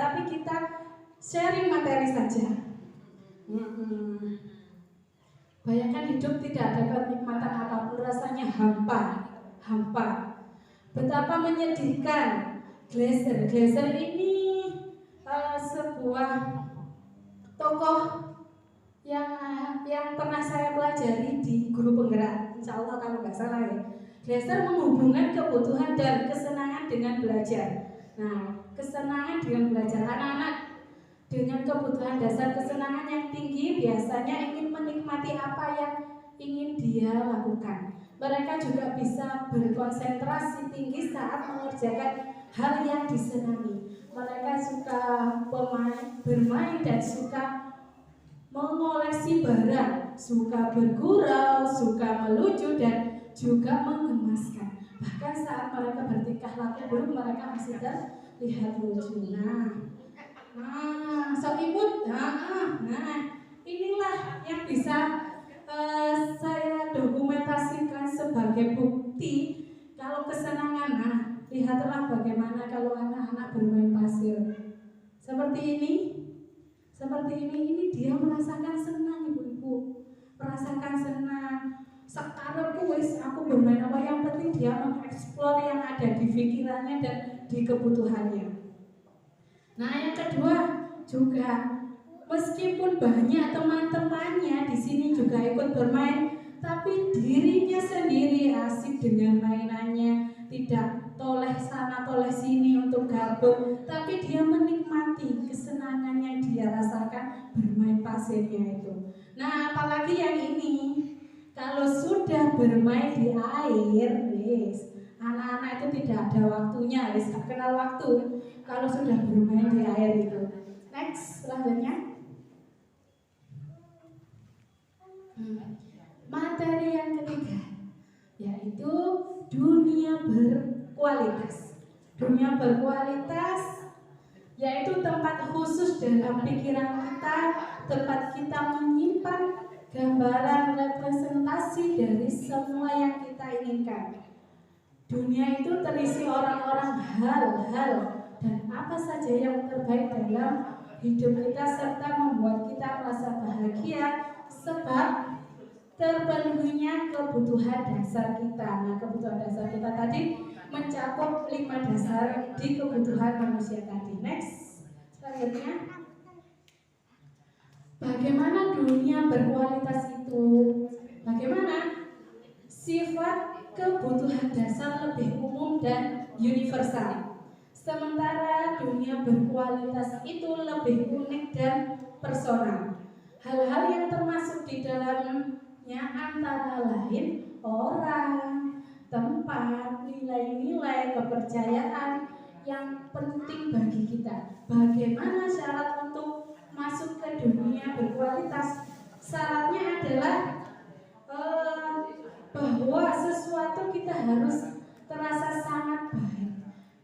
[SPEAKER 5] tapi kita sharing materi saja. Bayangkan hidup tidak ada kenikmatan apapun, rasanya hampa. Betapa menyedihkan. Glaser ini sebuah tokoh yang pernah saya pelajari di guru penggerak, insya Allah kalau nggak salah ya. Glaser menghubungkan kebutuhan dan kesenangan dengan belajar. Nah, kesenangan dengan belajar, anak-anak dengan kebutuhan dasar kesenangan yang tinggi biasanya ingin menikmati apa yang ingin dia lakukan. Mereka juga bisa berkonsentrasi tinggi saat mengerjakan hal yang disenangi. Mereka suka bermain dan suka mengoleksi barang, suka bergurau, suka melucu, dan juga mengemaskan. Bahkan saat mereka bertingkah laku buruk, mereka masih terlihat lucu. Nah, inilah yang bisa saya dokumentasikan sebagai bukti Kalau kesenangan, nah lihatlah bagaimana kalau anak-anak bermain pasir. Seperti ini dia merasakan senang ibu-ibu, merasakan senang. Sekarang aku bermain apa, yang penting dia mengeksplor yang ada di pikirannya dan di kebutuhannya. Nah yang kedua juga, meskipun banyak teman-temannya di sini juga ikut bermain, tapi dirinya sendiri asik dengan mainannya, tidak toleh sana toleh sini untuk gabung, tapi dia menikmati kesenangan yang dia rasakan bermain pasirnya itu. Nah apalagi yang ini, kalau sudah bermain di air, anak-anak itu tidak ada waktunya, gak kenal waktu kalau sudah bermain di air itu. Next, selanjutnya. Materi yang ketiga yaitu dunia berkualitas. Dunia berkualitas yaitu tempat khusus dalam pikiran kita, tempat kita menyimpan gambaran representasi dari semua yang kita inginkan. Dunia itu terisi orang-orang, hal-hal, dan apa saja yang terbaik dalam hidup kita serta membuat kita merasa bahagia sebab terpenuhinya kebutuhan dasar kita. Nah, kebutuhan dasar kita tadi mencakup 5 dasar di kebutuhan manusia tadi. Next, selanjutnya. Bagaimana dunia berkualitas itu? Bagaimana? Sifat kebutuhan dasar lebih umum dan universal. Sementara dunia berkualitas itu lebih unik dan personal. Hal-hal yang termasuk di dalamnya antara lain orang, tempat, nilai-nilai, kepercayaan yang penting bagi kita. Bagaimana syarat untuk masuk ke dunia berkualitas? Syaratnya adalah bahwa sesuatu kita harus terasa sangat baik.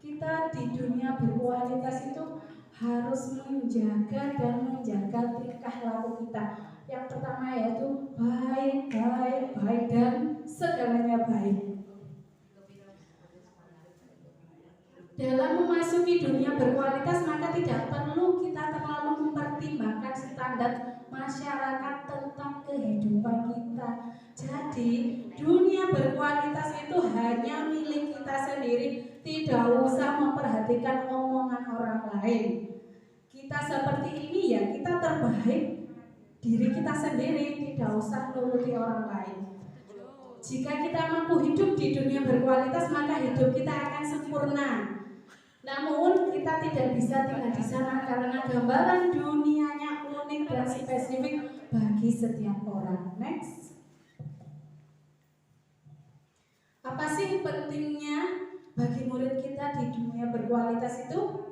[SPEAKER 5] Kita di dunia berkualitas itu harus menjaga dan menjaga tingkah laku kita. Yang pertama yaitu baik dan segalanya baik. Dalam memasuki dunia berkualitas maka tidak perlu kita terlalu mempertimbangkan standar masyarakat tentang kehidupan kita. Jadi dunia berkualitas itu hanya milik kita sendiri, tidak usah memperhatikan omongan orang lain. Kita seperti ini ya kita terbaik diri kita sendiri, tidak usah nuruti orang lain. Jika kita mampu hidup di dunia berkualitas maka hidup kita akan sempurna. Namun kita tidak bisa tinggal di sana karena gambaran dunianya unik dan spesifik bagi setiap orang. Next. Apa sih pentingnya bagi murid kita di dunia berkualitas itu?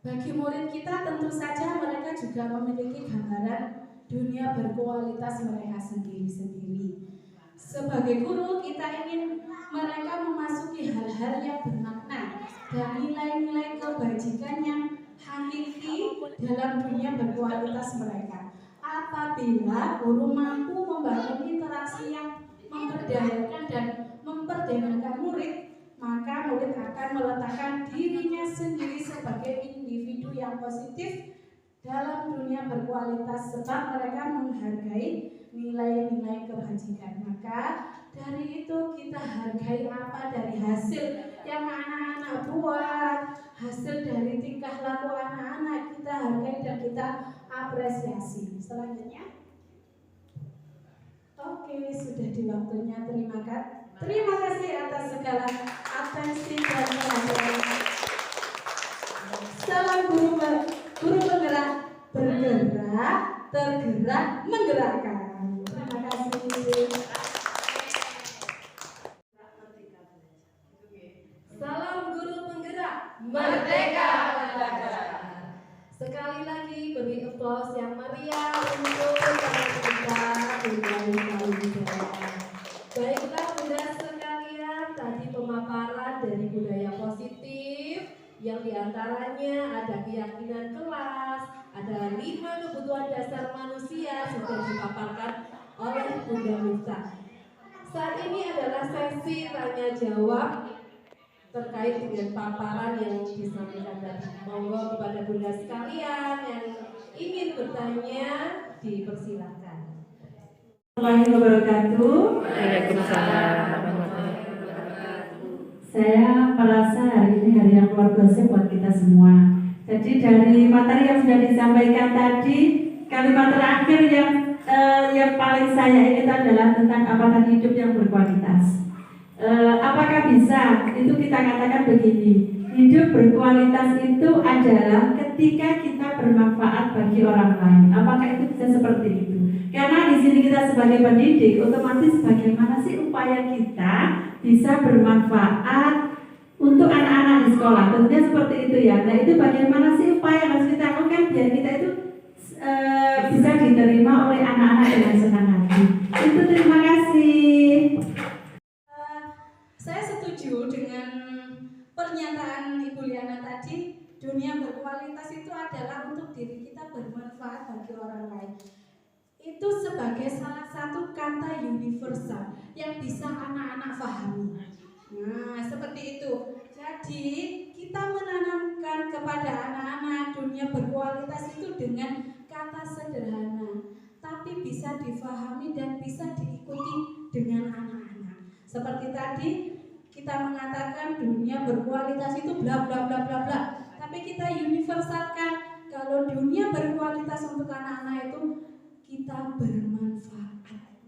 [SPEAKER 5] Bagi murid kita tentu saja mereka juga memiliki gambaran dunia berkualitas mereka sendiri-sendiri. Sebagai guru kita ingin mereka memasuki hal-hal yang bermakna dan nilai-nilai kebajikan yang hakiki dalam dunia berkualitas mereka. Apabila guru mampu membangun interaksi yang memberdayakan dan memperdayakan murid, maka murid akan meletakkan dirinya sendiri sebagai individu yang positif dalam dunia berkualitas sebab mereka menghargai nilai-nilai kebajikan. Maka dari itu kita hargai apa dari hasil yang anak-anak buat, hasil dari tingkah laku anak-anak kita hargai dan kita apresiasi. Selanjutnya, oke, sudah di waktunya. Terima kasih atas segala atensi dan perhatian. Salam guru penggerak, bergerak, tergerak, menggerakkan. Terima kasih.
[SPEAKER 1] Salam guru penggerak,
[SPEAKER 4] Merdeka belajar.
[SPEAKER 1] Sekali lagi beri aplaus yang meriah untuk para kita budaya. Baiklah bunda sekalian, tadi pemaparan dari budaya positif yang diantaranya ada keyakinan kelas, ada 5 kebutuhan dasar manusia sudah dipaparkan oleh Bunda Miftah. Saat ini adalah sesi tanya jawab terkait dengan paparan yang disampaikan tadi. Monggo kepada bunda sekalian yang ingin bertanya dipersilakan.
[SPEAKER 2] Assalamualaikum warahmatullahi wabarakatuh.
[SPEAKER 4] Waalaikumsalam.
[SPEAKER 2] Saya merasa hari ini hari yang luar biasa buat kita semua. Jadi dari materi yang sudah disampaikan tadi, kalimat terakhir yang paling saya ingat adalah tentang apa tadi, hidup yang berkualitas. Apakah bisa? Itu kita katakan begini, hidup berkualitas itu adalah ketika kita bermanfaat bagi orang lain. Apakah itu bisa seperti itu? Karena di sini kita sebagai pendidik, otomatis bagaimana sih upaya kita bisa bermanfaat untuk anak-anak di sekolah? Tentunya seperti itu ya. Nah itu bagaimana sih upaya yang harus kita lakukan biar kita itu bisa diterima oleh anak-anak dengan senang hati. Itu terima kasih.
[SPEAKER 5] Saya setuju dengan pernyataan Ibu Liana tadi. Dunia berkualitas itu adalah untuk diri kita bermanfaat bagi orang lain. Itu sebagai salah satu kata universal yang bisa anak-anak pahami. Nah, seperti itu. Jadi, kita menanamkan kepada anak-anak dunia berkualitas itu dengan kata sederhana, tapi bisa difahami dan bisa diikuti dengan anak-anak. Seperti tadi kita mengatakan dunia berkualitas itu bla bla bla bla bla, tapi kita universalkan kalau dunia berkualitas untuk anak-anak itu kita bermanfaat.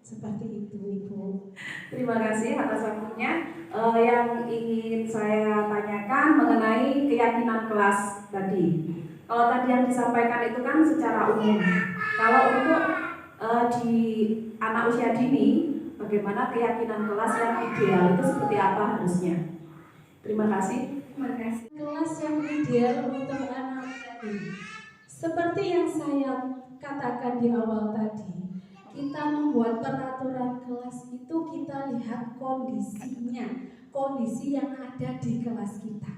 [SPEAKER 5] Seperti itu, Ibu.
[SPEAKER 6] Terima kasih atas waktunya. Yang ingin saya tanyakan mengenai keyakinan kelas tadi. Kalau tadi yang disampaikan itu kan secara umum. Kalau untuk di anak usia dini, bagaimana keyakinan kelas yang ideal itu seperti apa harusnya? Terima kasih.
[SPEAKER 5] Terima kasih. Kelas yang ideal untuk anak ini, seperti yang saya katakan di awal tadi, kita membuat peraturan kelas itu kita lihat kondisinya, kondisi yang ada di kelas kita.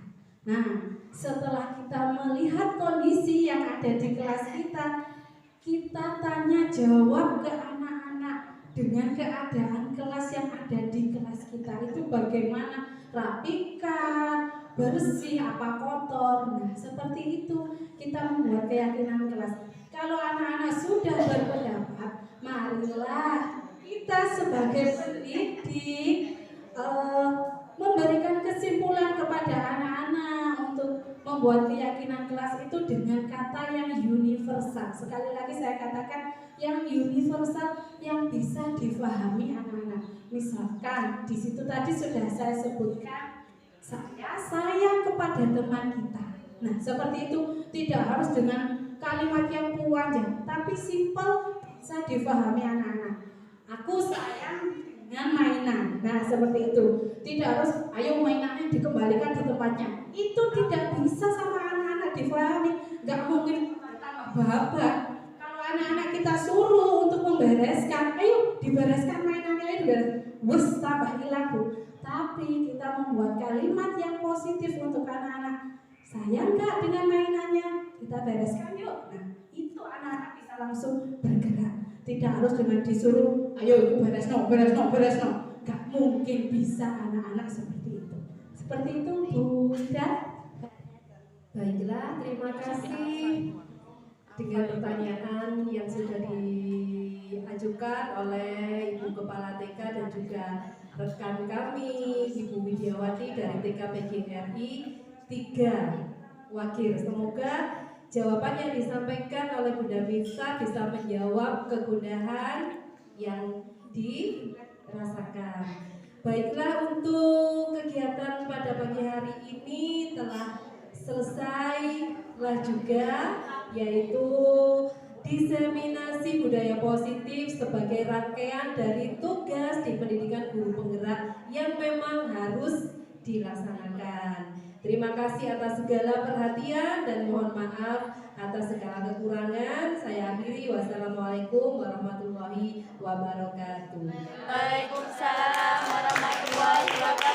[SPEAKER 5] Nah, setelah kita melihat kondisi yang ada di kelas kita tanya jawab ke anak-anak dengan keadaan kelas yang ada di kelas kita itu bagaimana, rapikah, bersih, apa kotor. Nah, seperti itu kita membuat keyakinan kelas. Kalau anak-anak sudah berpendapat, marilah kita sebagai pendidik memberikan kesimpulan kepada anak-anak untuk membuat keyakinan kelas itu dengan kata yang universal. Sekali lagi saya katakan yang universal yang bisa difahami anak-anak. Misalkan di situ tadi sudah saya sebutkan, saya sayang kepada teman kita. Nah, seperti itu, tidak harus dengan kalimat yang panjang, tapi simpel bisa difahami anak-anak. Aku sayang dengan mainan. Nah, seperti itu. Tidak harus ayo mainannya dikembalikan di tempatnya. Itu tidak bisa sama anak-anak difahami. Gak mungkin babak. Kalau anak-anak kita suruh untuk membereskan, ayo dibereskan mainannya, ayo dibereskan. Wes, tambah hilang, Bu. Tapi kita membuat kalimat yang positif untuk anak-anak. Sayang gak dengan mainannya? Kita bereskan yuk. Nah, itu anak-anak bisa langsung bergerak. Tidak harus dengan disuruh, ayo itu beres no. Gak mungkin bisa anak-anak seperti itu. Seperti itu, Bunda.
[SPEAKER 1] Baiklah, terima kasih dengan pertanyaan yang sudah diajukan oleh Ibu Kepala TK dan juga rekan kami Ibu Widiawati dari TK PGRI 3 wakil. Semoga jawaban yang disampaikan oleh Bunda Mirsa bisa menjawab kegundahan yang dirasakan. Baiklah, untuk kegiatan pada pagi hari ini telah selesai juga, yaitu diseminasi budaya positif sebagai rangkaian dari tugas di pendidikan guru penggerak yang memang harus dilaksanakan. Terima kasih atas segala perhatian dan mohon maaf atas segala kekurangan. Saya akhiri. Wassalamualaikum warahmatullahi wabarakatuh.
[SPEAKER 4] Waalaikumsalam warahmatullahi wabarakatuh.